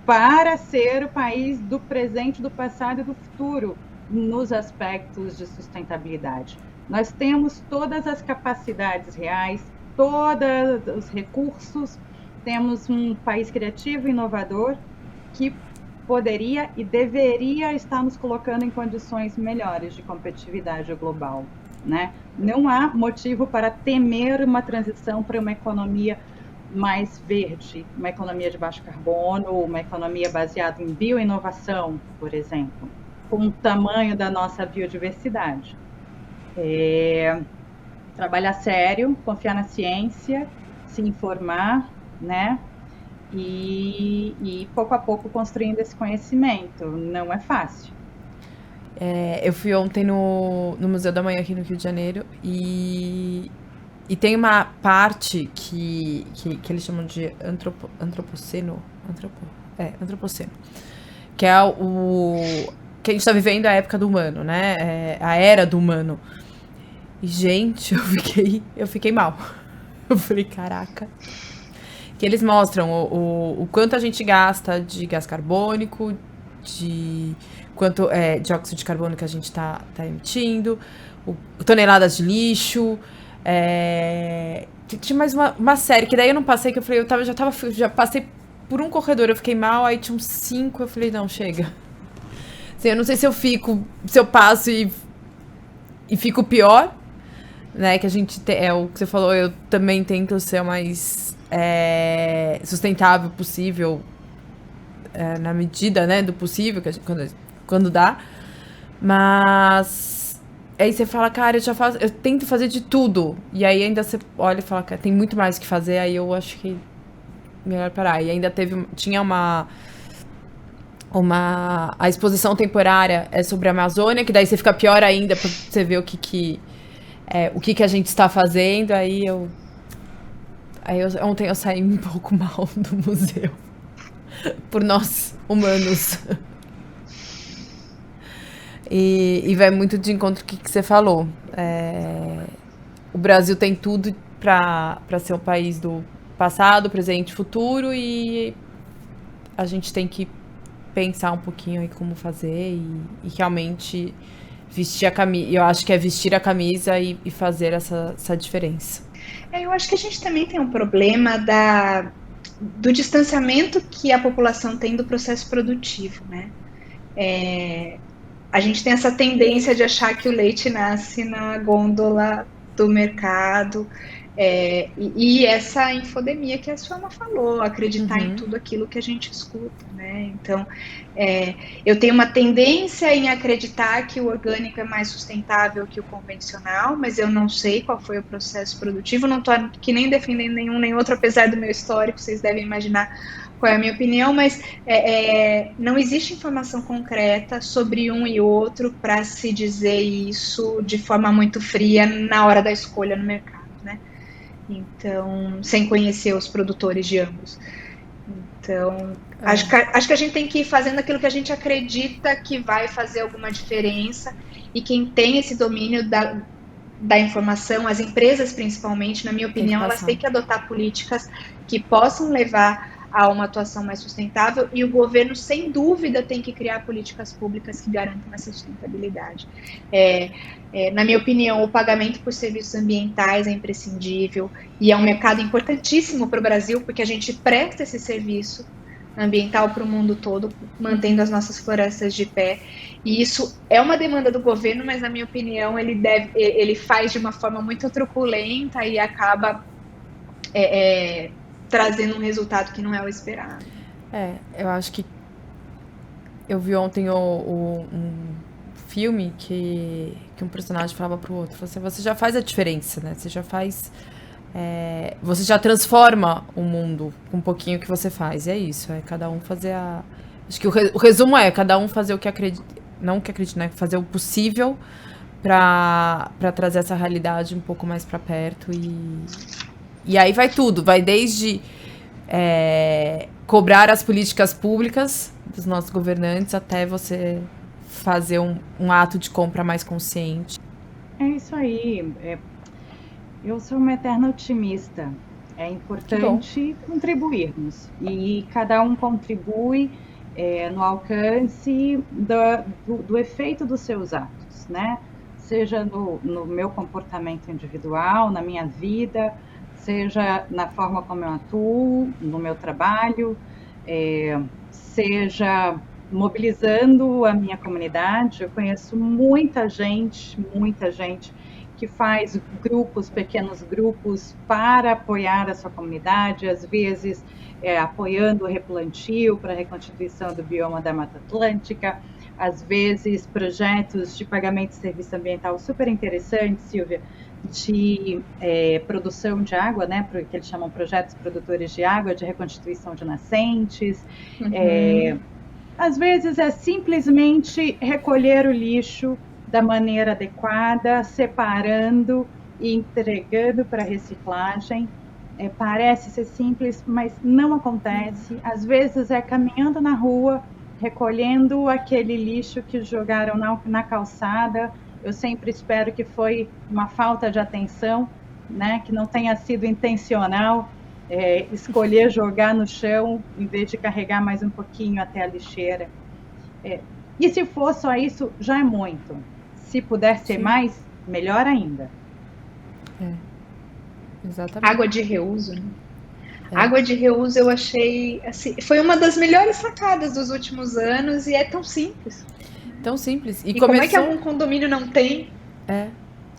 para ser o país do presente, do passado e do futuro nos aspectos de sustentabilidade. Nós temos todas as capacidades reais, todos os recursos, temos um país criativo e inovador que poderia e deveria estar nos colocando em condições melhores de competitividade global, né? Não há motivo para temer uma transição para uma economia mais verde, uma economia de baixo carbono, uma economia baseada em bioinovação, por exemplo, com o tamanho da nossa biodiversidade. Trabalhar sério, confiar na ciência, se informar, né? E pouco a pouco construindo esse conhecimento. Não é fácil. Eu fui ontem no Museu da Manhã aqui no Rio de Janeiro e tem uma parte que eles chamam de antropoceno, antropoceno, que é o que a gente está vivendo a época do humano, né? A era do humano. E, gente, eu fiquei mal. Eu falei, caraca. Que eles mostram o quanto a gente gasta de gás carbônico, de quanto dióxido de carbono que a gente tá emitindo, toneladas de lixo. Tinha mais uma série, que daí eu não passei, que eu falei, já passei por um corredor, eu fiquei mal, aí tinha uns 5, eu falei, não, chega. Assim, eu não sei se eu passo e fico pior, né, que a gente o que você falou, eu também tento ser o mais sustentável possível, na medida, né, do possível, que quando dá, mas aí você fala, cara, eu tento fazer de tudo, e aí ainda você olha e fala, cara, tem muito mais o que fazer, aí eu acho que melhor parar. E ainda tinha a exposição temporária sobre a Amazônia, que daí você fica pior ainda pra você ver o que a gente está fazendo. Ontem eu saí um pouco mal do museu por nós humanos. E vai muito de encontro com o que você falou. O Brasil tem tudo para ser um país do passado, presente e futuro, e a gente tem que pensar um pouquinho aí como fazer e realmente vestir a camisa. Eu acho que é vestir a camisa e fazer essa diferença. Eu acho que a gente também tem um problema do distanciamento que a população tem do processo produtivo, né? a gente tem essa tendência de achar que o leite nasce na gôndola do mercado, e essa infodemia que a Suama falou, acreditar em tudo aquilo que a gente escuta, né? Então, eu tenho uma tendência em acreditar que o orgânico é mais sustentável que o convencional, mas eu não sei qual foi o processo produtivo, não estou aqui nem defendendo nenhum nem outro, apesar do meu histórico, vocês devem imaginar qual é a minha opinião, mas não existe informação concreta sobre um e outro para se dizer isso de forma muito fria na hora da escolha no mercado, né? Então, sem conhecer os produtores de ambos. Então, acho que a gente tem que ir fazendo aquilo que a gente acredita que vai fazer alguma diferença, e quem tem esse domínio da informação, as empresas principalmente, na minha opinião, elas têm que adotar políticas que possam levar a uma atuação mais sustentável, e o governo, sem dúvida, tem que criar políticas públicas que garantam essa sustentabilidade. Na minha opinião, o pagamento por serviços ambientais é imprescindível, e é um mercado importantíssimo para o Brasil, porque a gente presta esse serviço ambiental para o mundo todo, mantendo as nossas florestas de pé, e isso é uma demanda do governo, mas, na minha opinião, ele faz de uma forma muito truculenta e acaba trazendo um resultado que não é o esperado. Eu acho que eu vi ontem um filme que um personagem falava pro outro, falou assim, você já faz a diferença, né? Você já faz... você já transforma o mundo com um pouquinho que você faz. E é isso, cada um fazer a... Acho que o resumo cada um fazer o que acredita, não o que acredita, né? Fazer o possível para trazer essa realidade um pouco mais para perto. E aí vai tudo, vai desde cobrar as políticas públicas dos nossos governantes até você fazer um ato de compra mais consciente. É isso aí. Eu sou uma eterna otimista. É importante contribuirmos. E cada um contribui no alcance do efeito dos seus atos, né? Seja no meu comportamento individual, na minha vida, seja na forma como eu atuo, no meu trabalho, seja mobilizando a minha comunidade. Eu conheço muita gente que faz pequenos grupos para apoiar a sua comunidade, às vezes apoiando o replantio para a reconstituição do bioma da Mata Atlântica, às vezes projetos de pagamento de serviço ambiental super interessantes, Silvia, de produção de água, né, que eles chamam projetos produtores de água, de reconstituição de nascentes. Às vezes é simplesmente recolher o lixo da maneira adequada, separando e entregando para reciclagem. Parece ser simples, mas não acontece. Às vezes é caminhando na rua, recolhendo aquele lixo que jogaram na calçada. Eu sempre espero que foi uma falta de atenção, né? Que não tenha sido intencional, escolher jogar no chão em vez de carregar mais um pouquinho até a lixeira. E se for só isso, já é muito. Se puder ser mais, melhor ainda. Exatamente. Água de reuso, né? Água de reuso eu achei, assim, foi uma das melhores sacadas dos últimos anos, e é tão simples. Tão simples. E como é que algum condomínio não tem?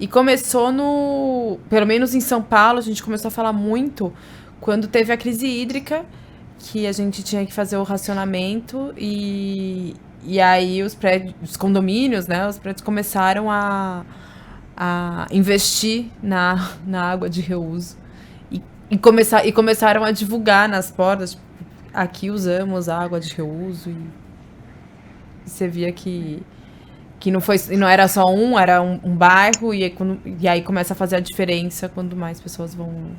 E começou pelo menos em São Paulo, a gente começou a falar muito quando teve a crise hídrica, que a gente tinha que fazer o racionamento, e aí os condomínios, né, os prédios começaram a investir na água de reuso. E começaram a divulgar nas portas, tipo, aqui usamos água de reuso, e você via que não era só era um bairro, e aí começa a fazer a diferença quando mais pessoas vão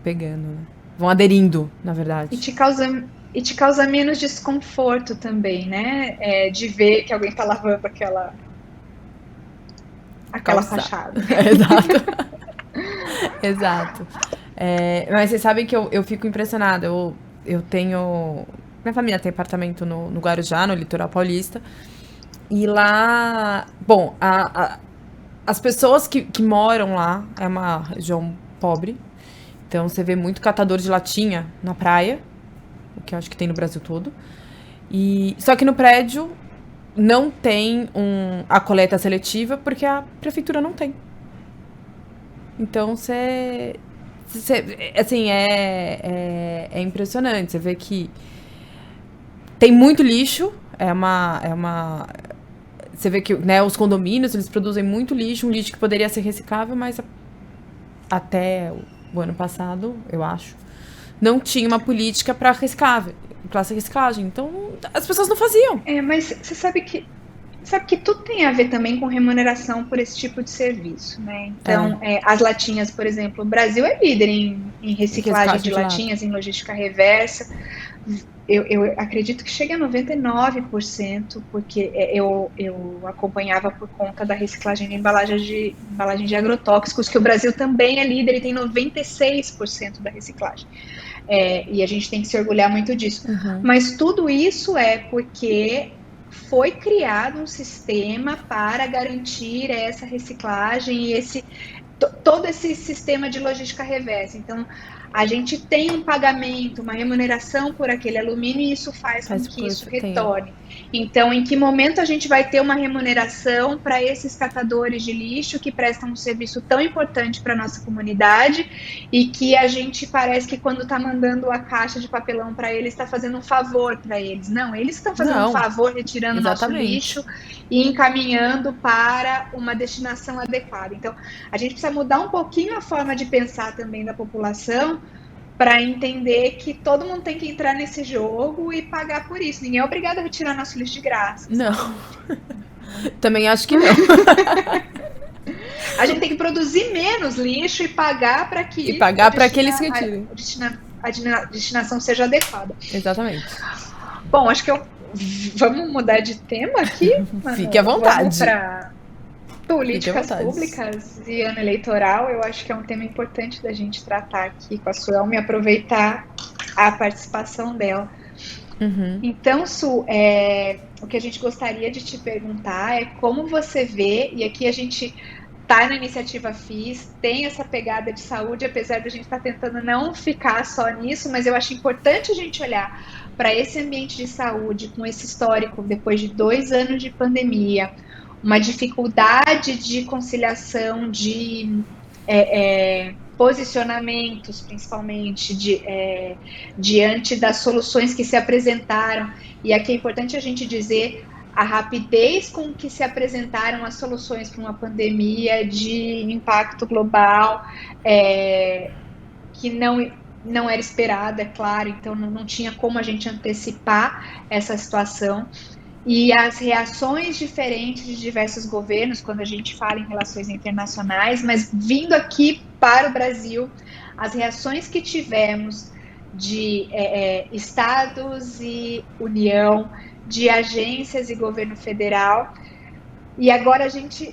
pegando, né? Vão aderindo, na verdade. E te causa menos desconforto também, né? De ver que alguém tá lavando aquela fachada. Exato. Exato. Mas vocês sabem que eu fico impressionada. Eu tenho... Minha família tem apartamento no Guarujá, no litoral paulista. E lá... Bom, as pessoas que moram lá, é uma região pobre. Então você vê muito catador de latinha na praia, o que eu acho que tem no Brasil todo. Só que no prédio não tem a coleta seletiva porque a prefeitura não tem. Então, assim, é impressionante. Você vê que tem muito lixo, você vê que, né, os condomínios, eles produzem muito lixo, um lixo que poderia ser reciclável, mas até o ano passado, eu acho, não tinha uma política para reciclagem. Então, as pessoas não faziam. Mas você sabe que tudo tem a ver também com remuneração por esse tipo de serviço, né? Então, as latinhas, por exemplo, o Brasil é líder em reciclagem de latinhas, em logística reversa. Eu acredito que chega a 99%, porque eu acompanhava por conta da reciclagem de embalagem de agrotóxicos, que o Brasil também é líder e tem 96% da reciclagem. E a gente tem que se orgulhar muito disso. Uhum. Mas tudo isso é porque foi criado um sistema para garantir essa reciclagem e todo esse sistema de logística reversa. Então, a gente tem um pagamento, uma remuneração por aquele alumínio e isso faz com que isso retorne. Então, em que momento a gente vai ter uma remuneração para esses catadores de lixo que prestam um serviço tão importante para a nossa comunidade e que a gente parece que quando está mandando a caixa de papelão para eles, está fazendo um favor para eles. Não, eles estão fazendo um favor retirando nosso lixo e encaminhando para uma destinação adequada. Então, a gente precisa mudar um pouquinho a forma de pensar também da população para entender que todo mundo tem que entrar nesse jogo e pagar por isso. Ninguém é obrigado a retirar nosso lixo de graça. Não. Também acho que não. A gente tem que produzir menos lixo e pagar para que... E pagar para que eles retirem. A destinação seja adequada. Exatamente. Bom, acho que vamos mudar de tema aqui? Fique à vontade. Vamos para políticas públicas e ano eleitoral. Eu acho que é um tema importante da gente tratar aqui com a Suelma e aproveitar a participação dela. Uhum. Então, Su, o que a gente gostaria de te perguntar é como você vê, e aqui a gente está na iniciativa FIS, tem essa pegada de saúde, apesar de a gente estar tentando não ficar só nisso, mas eu acho importante a gente olhar para esse ambiente de saúde com esse histórico depois de 2 anos de pandemia, uma dificuldade de conciliação de posicionamentos, principalmente, diante das soluções que se apresentaram. E aqui é importante a gente dizer a rapidez com que se apresentaram as soluções para uma pandemia de impacto global, que não era esperada, é claro, então não tinha como a gente antecipar essa situação. E as reações diferentes de diversos governos, quando a gente fala em relações internacionais, mas vindo aqui para o Brasil, as reações que tivemos de estados e União, de agências e governo federal. E agora a gente,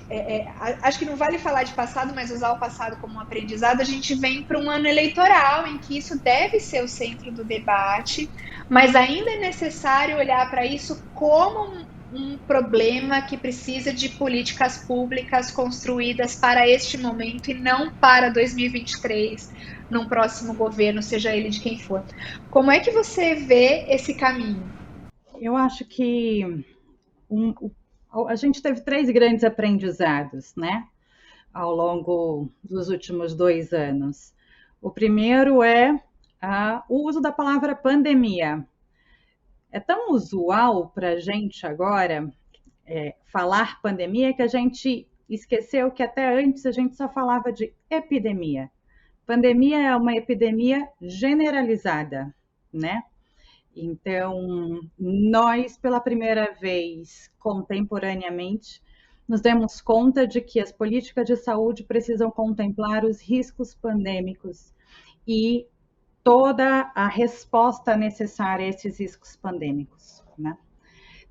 acho que não vale falar de passado, mas usar o passado como um aprendizado, a gente vem para um ano eleitoral em que isso deve ser o centro do debate, mas ainda é necessário olhar para isso como um problema que precisa de políticas públicas construídas para este momento e não para 2023, num próximo governo, seja ele de quem for. Como é que você vê esse caminho? Eu acho que a gente teve 3 grandes aprendizados, né, ao longo dos últimos 2 anos. O primeiro é o uso da palavra pandemia. É tão usual para a gente agora falar pandemia que a gente esqueceu que até antes a gente só falava de epidemia. Pandemia é uma epidemia generalizada, né? Então, nós, pela primeira vez, contemporaneamente, nos demos conta de que as políticas de saúde precisam contemplar os riscos pandêmicos e toda a resposta necessária a esses riscos pandêmicos, né?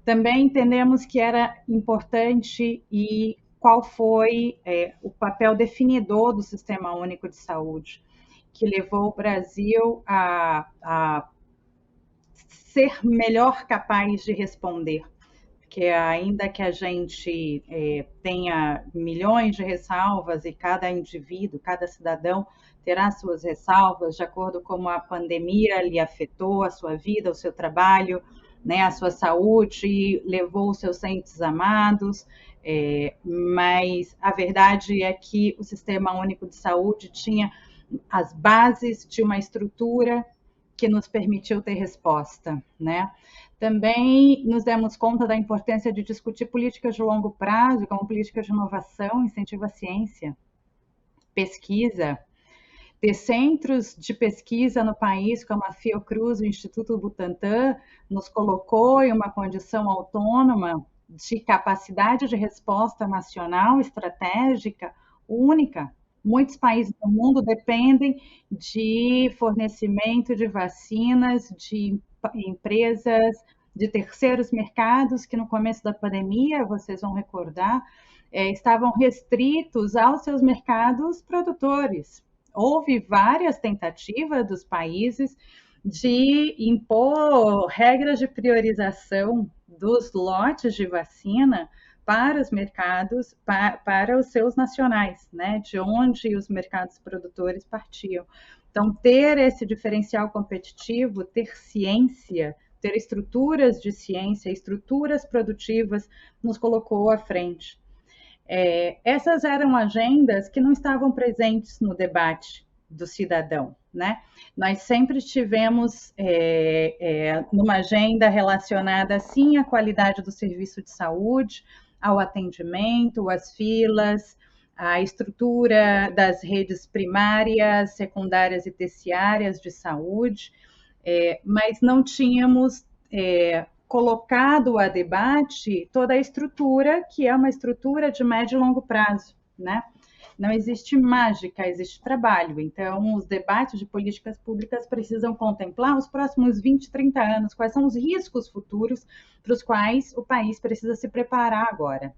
Também entendemos que era importante e qual foi o papel definidor do Sistema Único de Saúde, que levou o Brasil a ser melhor capaz de responder, porque ainda que a gente tenha milhões de ressalvas e cada indivíduo, cada cidadão terá suas ressalvas de acordo com como a pandemia lhe afetou a sua vida, o seu trabalho, né, a sua saúde, levou os seus entes amados, mas a verdade é que o Sistema Único de Saúde tinha as bases de uma estrutura que nos permitiu ter resposta, né? Também nos demos conta da importância de discutir políticas de longo prazo, como políticas de inovação, incentivo à ciência, pesquisa, ter centros de pesquisa no país, como a Fiocruz, o Instituto Butantan, nos colocou em uma condição autônoma de capacidade de resposta nacional estratégica única. Muitos países do mundo dependem de fornecimento de vacinas, de empresas, de terceiros mercados, que no começo da pandemia, vocês vão recordar, estavam restritos aos seus mercados produtores. Houve várias tentativas dos países de impor regras de priorização dos lotes de vacina para os mercados, para os seus nacionais, né, de onde os mercados produtores partiam. Então, ter esse diferencial competitivo, ter ciência, ter estruturas de ciência, estruturas produtivas, nos colocou à frente. Essas eram agendas que não estavam presentes no debate do cidadão, né? Nós sempre tivemos numa agenda relacionada, sim, à qualidade do serviço de saúde, ao atendimento, às filas, à estrutura das redes primárias, secundárias e terciárias de saúde, mas não tínhamos colocado a debate toda a estrutura, que é uma estrutura de médio e longo prazo, né? Não existe mágica, existe trabalho. Então, os debates de políticas públicas precisam contemplar os próximos 20, 30 anos, quais são os riscos futuros para os quais o país precisa se preparar agora.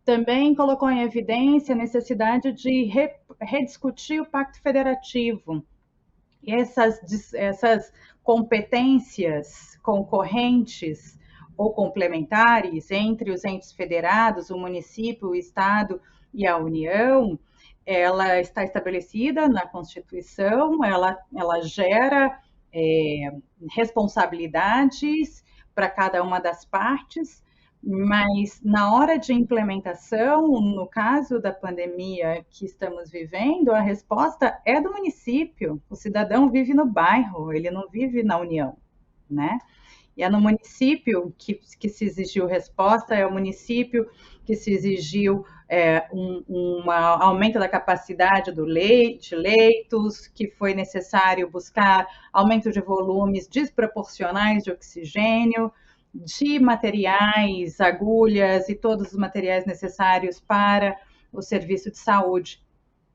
Também colocou em evidência a necessidade de rediscutir o Pacto Federativo. Essas competências concorrentes ou complementares entre os entes federados, o município, o Estado e a União, ela está estabelecida na Constituição, ela gera responsabilidades para cada uma das partes, mas na hora de implementação, no caso da pandemia que estamos vivendo, a resposta é do município. O cidadão vive no bairro, ele não vive na União, né? E é no município que se exigiu resposta, é o município que se exigiu um aumento da capacidade de leitos, que foi necessário buscar aumento de volumes desproporcionais de oxigênio, de materiais, agulhas e todos os materiais necessários para o serviço de saúde.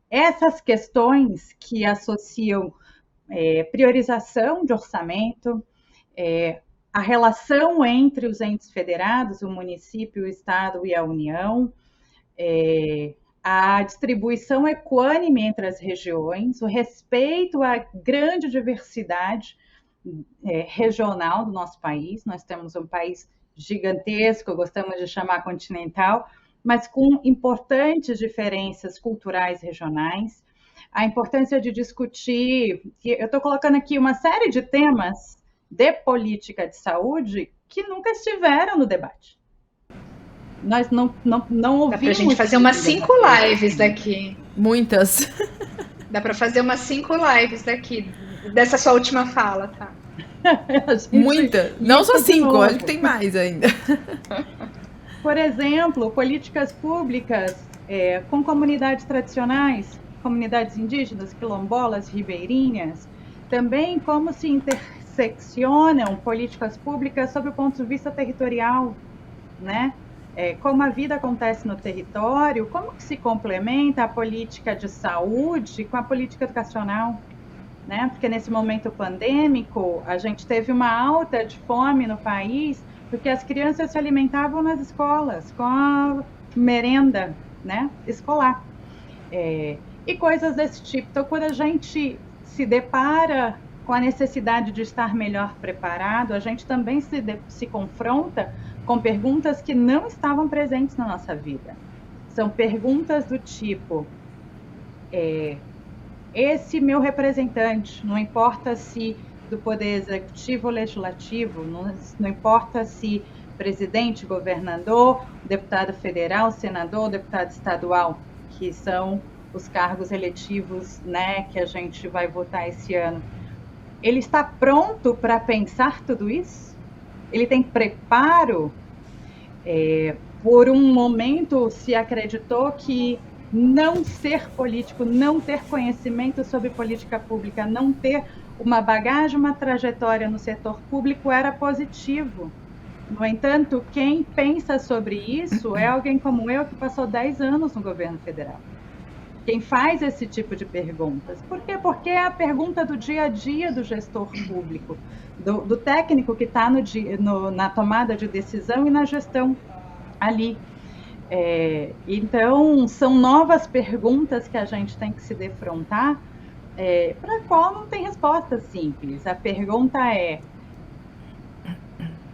Essas questões que associam priorização de orçamento, a relação entre os entes federados, o município, o Estado e a União, a distribuição equânime entre as regiões, o respeito à grande diversidade regional do nosso país. Nós temos um país gigantesco, gostamos de chamar continental, mas com importantes diferenças culturais regionais. A importância de discutir, eu estou colocando aqui uma série de temas de política de saúde que nunca estiveram no debate. Nós não ouvimos. Dá para a gente fazer umas 5 lives daqui. Muitas. Dá para fazer umas 5 lives daqui, dessa sua última fala, tá? Muita. Não só 5, acho que tem mais ainda. Por exemplo, políticas públicas com comunidades tradicionais, comunidades indígenas, quilombolas, ribeirinhas, também como se interseccionam políticas públicas sob o ponto de vista territorial, né? Como a vida acontece no território, como que se complementa a política de saúde com a política educacional, né? Porque nesse momento pandêmico, a gente teve uma alta de fome no país, porque as crianças se alimentavam nas escolas, com a merenda, né, escolar. E coisas desse tipo. Então, quando a gente se depara com a necessidade de estar melhor preparado, a gente também se confronta com perguntas que não estavam presentes na nossa vida. São perguntas do tipo, esse meu representante, não importa se do poder executivo ou legislativo, não importa se presidente, governador, deputado federal, senador, deputado estadual, que são os cargos eletivos, né, que a gente vai votar esse ano. Ele está pronto para pensar tudo isso? Ele tem preparo? Por um momento se acreditou que não ser político, não ter conhecimento sobre política pública, não ter uma bagagem, uma trajetória no setor público era positivo. No entanto, quem pensa sobre isso é alguém como eu, que passou 10 anos no governo federal. Quem faz esse tipo de perguntas. Por quê? Porque é a pergunta do dia a dia do gestor público, do técnico que está na tomada de decisão e na gestão ali. Então, são novas perguntas que a gente tem que se defrontar, para a qual não tem resposta simples. A pergunta é: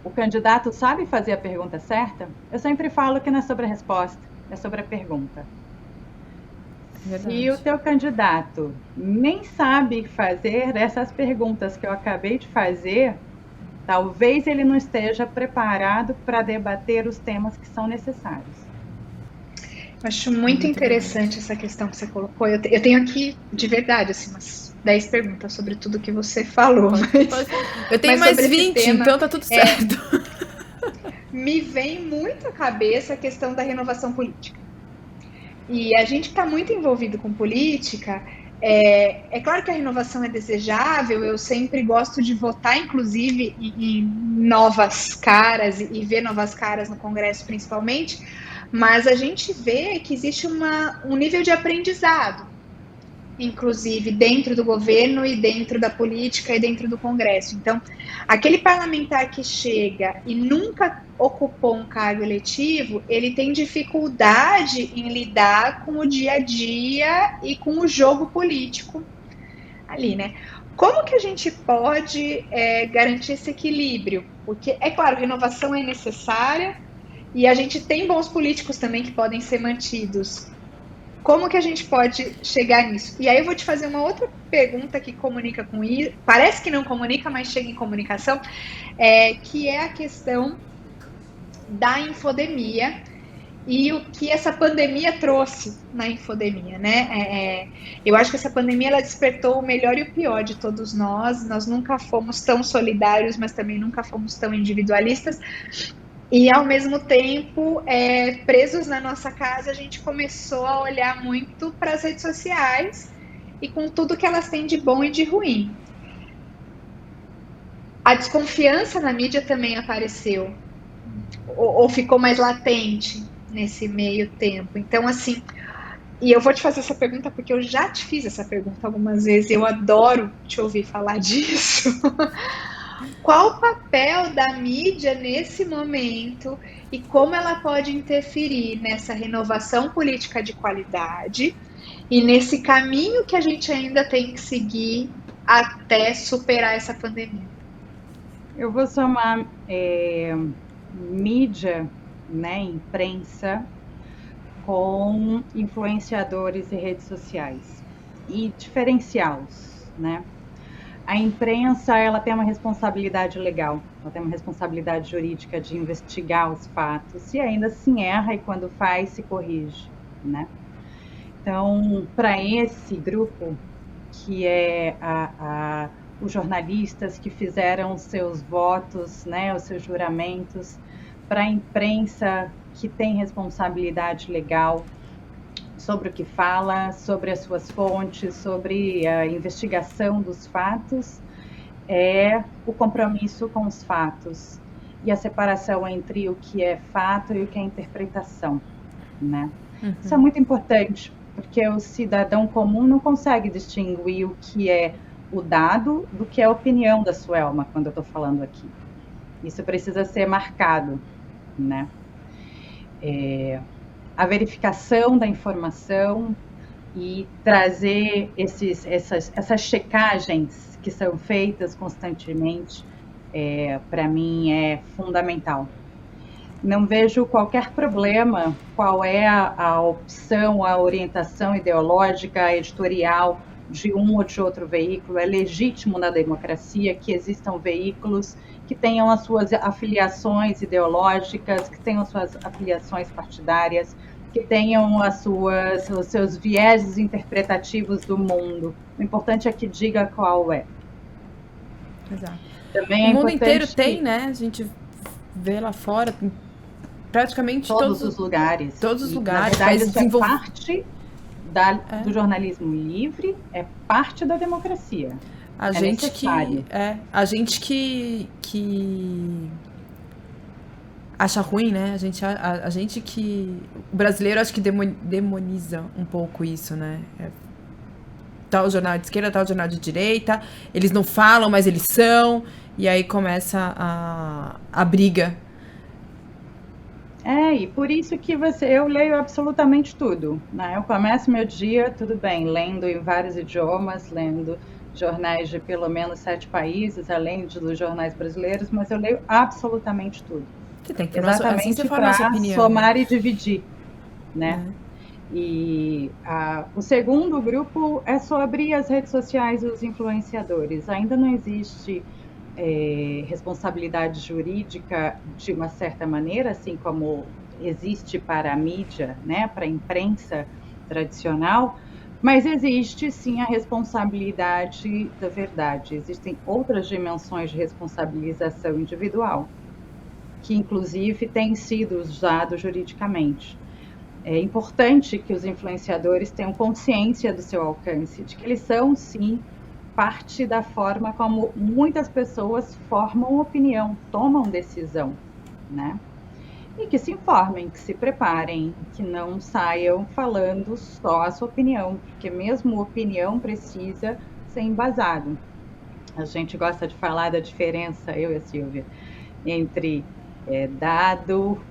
o candidato sabe fazer a pergunta certa? Eu sempre falo que não é sobre a resposta, é sobre a pergunta. Verdade. Se o teu candidato nem sabe fazer essas perguntas que eu acabei de fazer, talvez ele não esteja preparado para debater os temas que são necessários. Acho muito interessante essa questão que você colocou. Eu tenho aqui, de verdade, assim, umas 10 perguntas sobre tudo que você falou. Eu tenho mais 20, tema, então tá tudo certo. Me vem muito à cabeça a questão da renovação política. E a gente que está muito envolvido com política, é claro que a renovação é desejável, eu sempre gosto de votar, inclusive, em novas caras e ver novas caras no Congresso, principalmente, mas a gente vê que existe um nível de aprendizado, inclusive dentro do governo e dentro da política e dentro do Congresso. Então, aquele parlamentar que chega e nunca ocupou um cargo eletivo, ele tem dificuldade em lidar com o dia a dia e com o jogo político ali, né? Como que a gente pode garantir esse equilíbrio? Porque, é claro, renovação é necessária e a gente tem bons políticos também que podem ser mantidos. Como que a gente pode chegar nisso? E aí eu vou te fazer uma outra pergunta que comunica com isso, parece que não comunica, mas chega em comunicação, que é a questão da infodemia e o que essa pandemia trouxe na infodemia, né? Eu acho que essa pandemia ela despertou o melhor e o pior de todos nós nunca fomos tão solidários, mas também nunca fomos tão individualistas. E, ao mesmo tempo, presos na nossa casa, a gente começou a olhar muito para as redes sociais e com tudo que elas têm de bom e de ruim. A desconfiança na mídia também apareceu, ou ficou mais latente nesse meio tempo. Então, assim, e eu vou te fazer essa pergunta porque eu já te fiz essa pergunta algumas vezes, eu adoro te ouvir falar disso. Qual o papel da mídia nesse momento e como ela pode interferir nessa renovação política de qualidade e nesse caminho que a gente ainda tem que seguir até superar essa pandemia? Eu vou somar mídia, né, imprensa, com influenciadores e redes sociais e diferenciá-los, né? A imprensa, ela tem uma responsabilidade legal, ela tem uma responsabilidade jurídica de investigar os fatos e ainda assim erra e quando faz se corrige, né? Então, para esse grupo, que é os jornalistas que fizeram os seus votos, né, os seus juramentos, para a imprensa que tem responsabilidade legal sobre o que fala, sobre as suas fontes, sobre a investigação dos fatos, é o compromisso com os fatos e a separação entre o que é fato e o que é interpretação, né? Uhum. Isso é muito importante, porque o cidadão comum não consegue distinguir o que é o dado do que é a opinião da Suelma, quando eu estou falando aqui. Isso precisa ser marcado, né? A verificação da informação e trazer essas checagens que são feitas constantemente, para mim é fundamental. Não vejo qualquer problema qual é a opção, a orientação ideológica, editorial de um ou de outro veículo, é legítimo na democracia que existam veículos que tenham as suas afiliações ideológicas, que tenham suas afiliações partidárias, que tenham os seus vieses interpretativos do mundo. O importante é que diga qual é. Exato. Também o é mundo inteiro importante tem, né? A gente vê lá fora, praticamente todos os lugares. Todos os E, lugares. na verdade, isso é parte do jornalismo livre, é parte da democracia. A gente que acha ruim, né? A gente que... O brasileiro acho que demoniza um pouco isso, né? Tal jornal de esquerda, tal jornal de direita. Eles não falam, mas eles são. E aí começa a briga. E por isso que eu leio absolutamente tudo, né? Eu começo meu dia, tudo bem, lendo em vários idiomas, lendo jornais de pelo menos 7 países, além dos jornais brasileiros, mas eu leio absolutamente tudo. Você tem que exatamente para somar e dividir, né? E o segundo grupo é sobre as redes sociais e os influenciadores. Ainda não existe responsabilidade jurídica de uma certa maneira, assim como existe para a mídia, né, para a imprensa tradicional, mas existe sim a responsabilidade da verdade. Existem outras dimensões de responsabilização individual, que inclusive têm sido usados juridicamente. É importante que os influenciadores tenham consciência do seu alcance, de que eles são sim parte da forma como muitas pessoas formam opinião, tomam decisão, né? E que se informem, que se preparem, que não saiam falando só a sua opinião, porque mesmo opinião precisa ser embasado. A gente gosta de falar da diferença, eu e a Silvia, entre dado,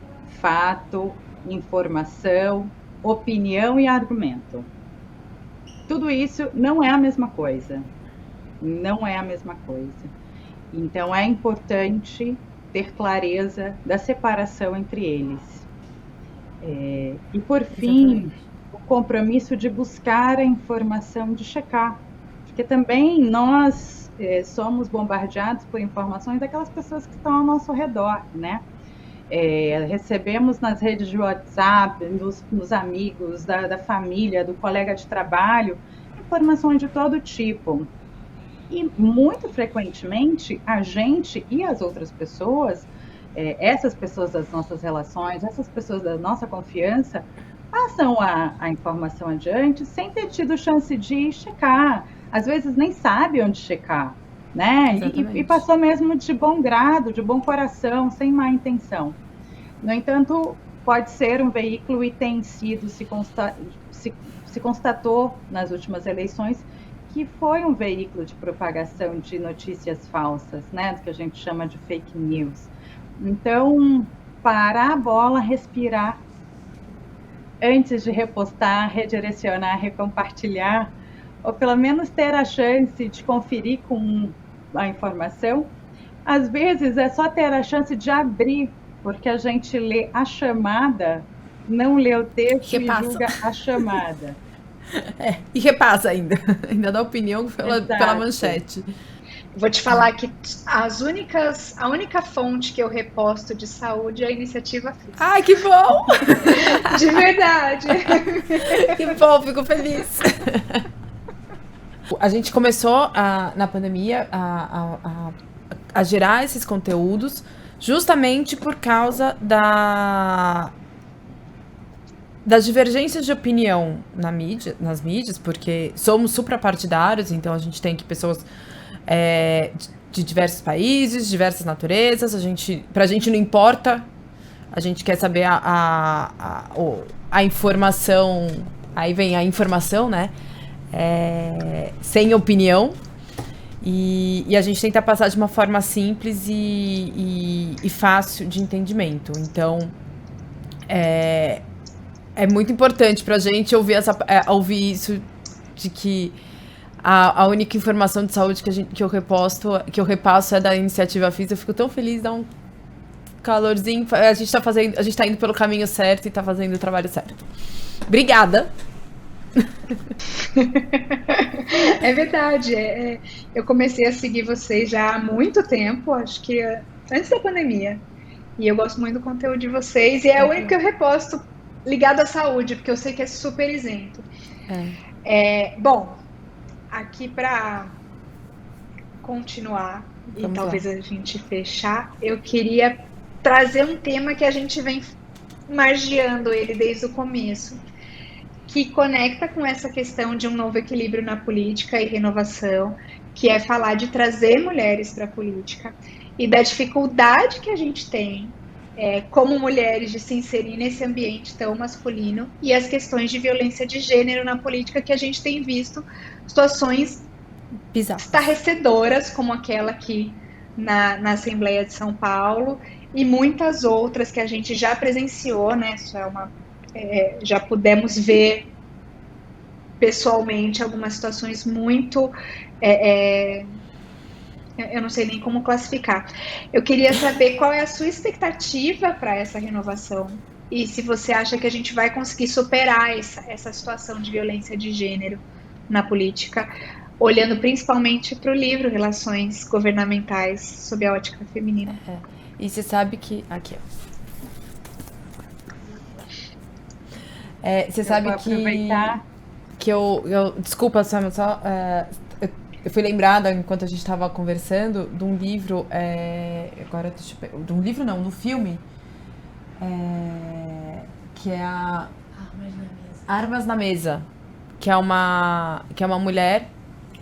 fato, informação, opinião e argumento. Tudo isso não é a mesma coisa. Não é a mesma coisa. Então, é importante ter clareza da separação entre eles. E, por fim, o compromisso de buscar a informação, de checar. Porque também nós somos bombardeados por informações daquelas pessoas que estão ao nosso redor, né? Recebemos nas redes de WhatsApp, nos amigos, da família, do colega de trabalho, informações de todo tipo. E muito frequentemente a gente e as outras pessoas, essas pessoas das nossas relações, essas pessoas da nossa confiança, passam a informação adiante sem ter tido chance de checar. Às vezes nem sabe onde checar, né? E passou mesmo de bom grado, de bom coração, sem má intenção. No entanto, pode ser um veículo e tem sido, se constatou nas últimas eleições, que foi um veículo de propagação de notícias falsas, né, do que a gente chama de fake news. Então, parar a bola, respirar, antes de repostar, redirecionar, recompartilhar, ou pelo menos ter a chance de conferir com a informação. Às vezes é só ter a chance de abrir, porque a gente lê a chamada, não lê o texto e julga a chamada. E repassa ainda dá opinião pela manchete. Vou te falar que a única fonte que eu reposto de saúde é a Iniciativa Física. Ai, que bom! De verdade. Que bom, fico feliz. A gente começou na pandemia a gerar esses conteúdos justamente por causa das divergências de opinião nas mídias, porque somos suprapartidários, então a gente tem que pessoas de diversos países, diversas naturezas, pra gente não importa, a gente quer saber a informação, aí vem a informação, né, sem opinião, e a gente tenta passar de uma forma simples e fácil de entendimento. Então, é muito importante pra gente ouvir isso, de que a única informação de saúde que eu repasso é da Iniciativa Física. Eu fico tão feliz, dá um calorzinho. A gente tá indo pelo caminho certo e tá fazendo o trabalho certo. Obrigada. É verdade. Eu comecei a seguir vocês já há muito tempo, acho que antes da pandemia. E eu gosto muito do conteúdo de vocês. E é o único que eu reposto ligado à saúde, porque eu sei que é super isento. Bom, aqui para continuar e Vamos talvez lá. a gente fechar, eu queria trazer um tema que a gente vem margeando ele desde o começo, que conecta com essa questão de um novo equilíbrio na política e renovação, que é falar de trazer mulheres para a política e da dificuldade que a gente tem como mulheres de se inserir nesse ambiente tão masculino e as questões de violência de gênero na política que a gente tem visto situações Bizarras. estarrecedoras como aquela aqui na Assembleia de São Paulo e muitas outras que a gente já presenciou, né? Isso já pudemos ver pessoalmente algumas situações muito eu não sei nem como classificar. Eu queria saber qual é a sua expectativa para essa renovação e se você acha que a gente vai conseguir superar essa situação de violência de gênero na política, olhando principalmente para o livro Relações Governamentais sob a ótica feminina. E você sabe que... Aqui, ó. Você sabe aproveitar. que eu... Desculpa, Samuel, só... eu fui lembrada, enquanto a gente estava conversando, de um livro... agora, deixa eu... De um livro, não, do filme. Que é a... Armas na Mesa. Que é uma mulher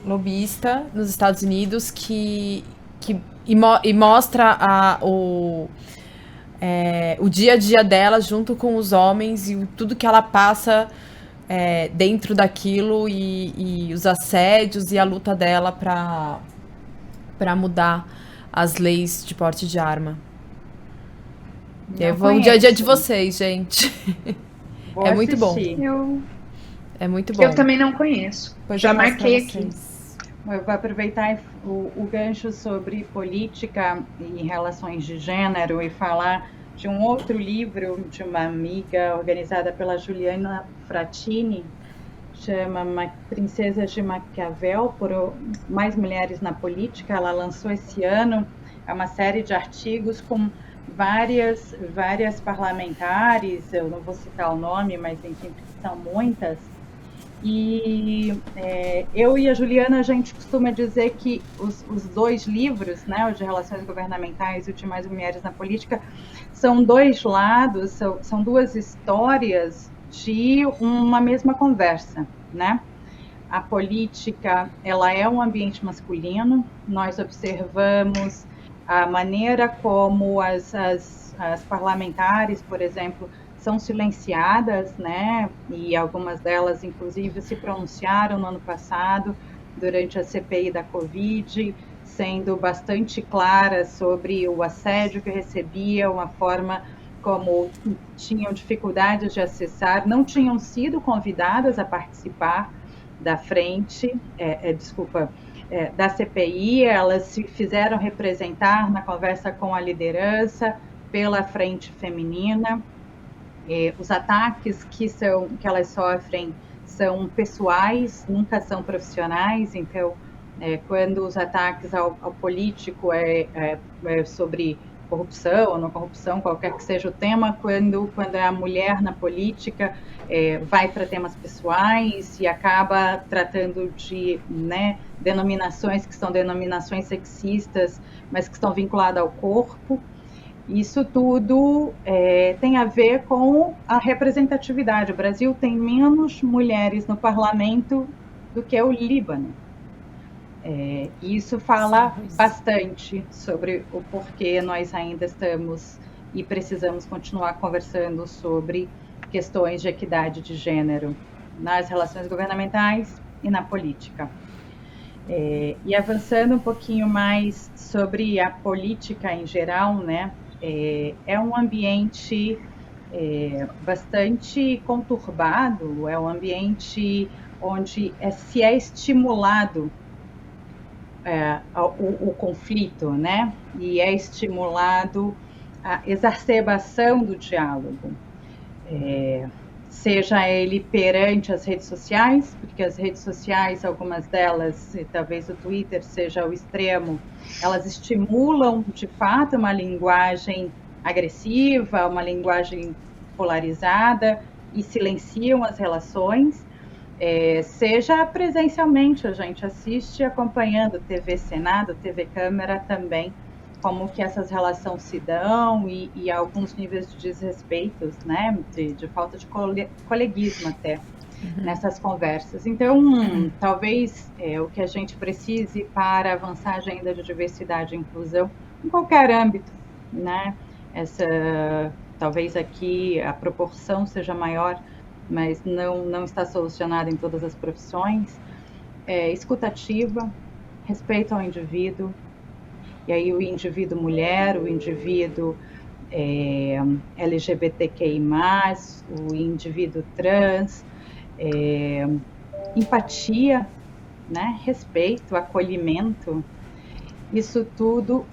lobista nos Estados Unidos que mostra o dia a dia dela junto com os homens e tudo que ela passa dentro daquilo e os assédios e a luta dela para mudar as leis de porte de arma. E aí vai o dia a dia de vocês, gente. Vou muito bom. É muito bom. Eu também não conheço. Pois já marquei aqui. Eu vou aproveitar o gancho sobre política e relações de gênero e falar de um outro livro de uma amiga organizada pela Juliana Frattini, chama Princesas de Maquiavel, por Mais Mulheres na Política. Ela lançou esse ano, é uma série de artigos com várias parlamentares, eu não vou citar o nome, mas enfim, são muitas. E eu e a Juliana, a gente costuma dizer que os dois livros, né, o de Relações Governamentais e o de Mais Mulheres na Política, são dois lados, são duas histórias de uma mesma conversa, né? A política, ela é um ambiente masculino, nós observamos a maneira como as parlamentares, por exemplo, são silenciadas, né? E algumas delas, inclusive, se pronunciaram no ano passado, durante a CPI da Covid, sendo bastante claras sobre o assédio que recebiam, a forma como tinham dificuldades de acessar, não tinham sido convidadas a participar da frente, da CPI, elas se fizeram representar na conversa com a liderança pela frente feminina. Os ataques que elas sofrem são pessoais, nunca são profissionais, então quando os ataques ao político é sobre corrupção ou não corrupção, qualquer que seja o tema, quando é a mulher na política, vai para temas pessoais e acaba tratando de denominações que são denominações sexistas, mas que estão vinculadas ao corpo. Isso tudo tem a ver com a representatividade. O Brasil tem menos mulheres no parlamento do que o Líbano. Isso fala bastante sobre o porquê nós ainda estamos e precisamos continuar conversando sobre questões de equidade de gênero nas relações governamentais e na política. E avançando um pouquinho mais sobre a política em geral, né? É um ambiente bastante conturbado, é um ambiente onde se é estimulado o conflito, né? E é estimulado a exacerbação do diálogo. seja ele perante as redes sociais, porque as redes sociais, algumas delas, e talvez o Twitter seja o extremo, elas estimulam de fato uma linguagem agressiva, uma linguagem polarizada e silenciam as relações, seja presencialmente, a gente assiste acompanhando TV Senado, TV Câmara também, como que essas relações se dão e alguns níveis de desrespeitos, né, de falta de coleguismo até nessas conversas. Então, talvez o que a gente precise para avançar a agenda de diversidade e inclusão em qualquer âmbito, né, talvez aqui a proporção seja maior, mas não está solucionada em todas as profissões, escutativa, respeito ao indivíduo, e aí o indivíduo mulher, o indivíduo LGBTQI+, o indivíduo trans, empatia, né, respeito, acolhimento, isso tudo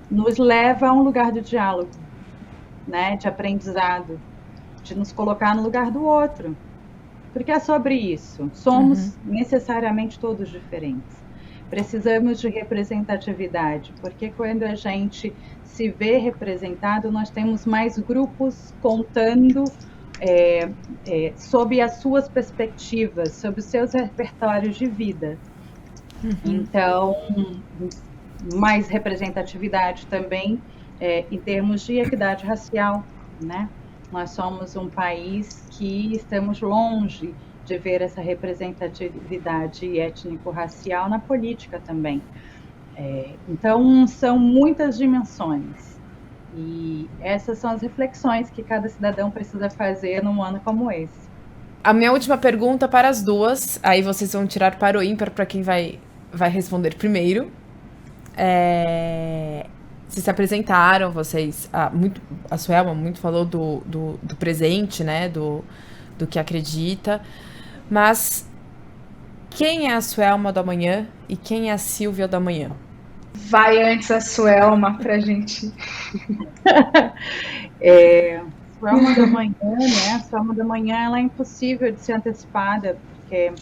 nos leva a um lugar de diálogo, né, de aprendizado, de nos colocar no lugar do outro, porque é sobre isso. Somos necessariamente todos diferentes. Precisamos de representatividade, porque quando a gente se vê representado, nós temos mais grupos contando sob as suas perspectivas, sob os seus repertórios de vida. Então, mais representatividade também em termos de equidade racial, né? Nós somos um país que estamos longe de ver essa representatividade étnico-racial na política também. Então, são muitas dimensões. E essas são as reflexões que cada cidadão precisa fazer num ano como esse. A minha última pergunta para as duas, aí vocês vão tirar para o ímpar para quem vai responder primeiro. Vocês se apresentaram, a Suelma muito falou do presente, né, do que acredita, mas quem é a Suelma do amanhã e quem é a Silvia do amanhã? Vai antes a Suelma pra gente. Suelma do amanhã, né, a Suelma do amanhã, ela é impossível de ser antecipada, porque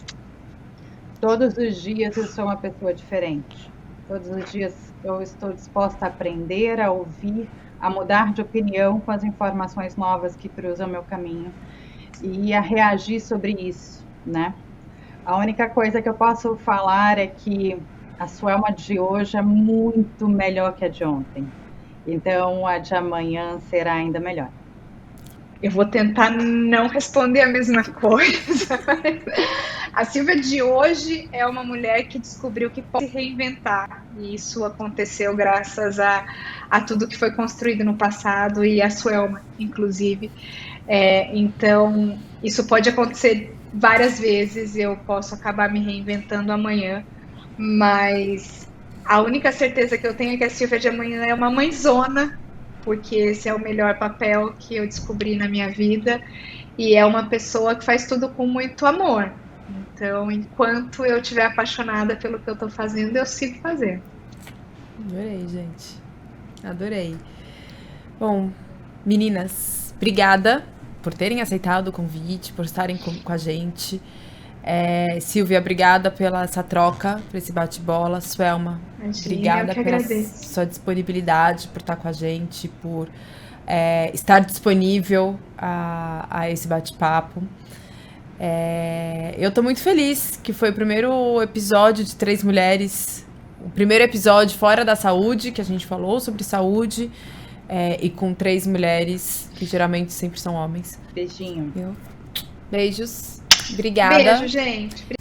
todos os dias eu sou uma pessoa diferente, todos os dias eu estou disposta a aprender, a ouvir, a mudar de opinião com as informações novas que cruzam meu caminho e a reagir sobre isso, né? A única coisa que eu posso falar é que a Suelma de hoje é muito melhor que a de ontem. Então, a de amanhã será ainda melhor. Eu vou tentar não responder a mesma coisa. A Silvia de hoje é uma mulher que descobriu que pode se reinventar. E isso aconteceu graças a tudo que foi construído no passado e a Suelma, inclusive. Então, isso pode acontecer várias vezes. Eu posso acabar me reinventando amanhã. Mas a única certeza que eu tenho é que a Silvia de amanhã é uma mãezona, porque esse é o melhor papel que eu descobri na minha vida, e é uma pessoa que faz tudo com muito amor. Então, enquanto eu estiver apaixonada pelo que eu estou fazendo, eu sigo fazendo. Adorei, gente. Adorei. Bom, meninas, obrigada por terem aceitado o convite, por estarem com a gente. Silvia, obrigada pela essa troca, por esse bate-bola. Suelma, obrigada pela sua disponibilidade, por estar com a gente, por estar disponível a esse bate-papo. Eu tô muito feliz que foi o primeiro episódio de 3 mulheres, o primeiro episódio fora da saúde, que a gente falou sobre saúde, e com 3 mulheres, que geralmente sempre são homens. Beijinho. Beijos. Obrigada. Beijo, gente.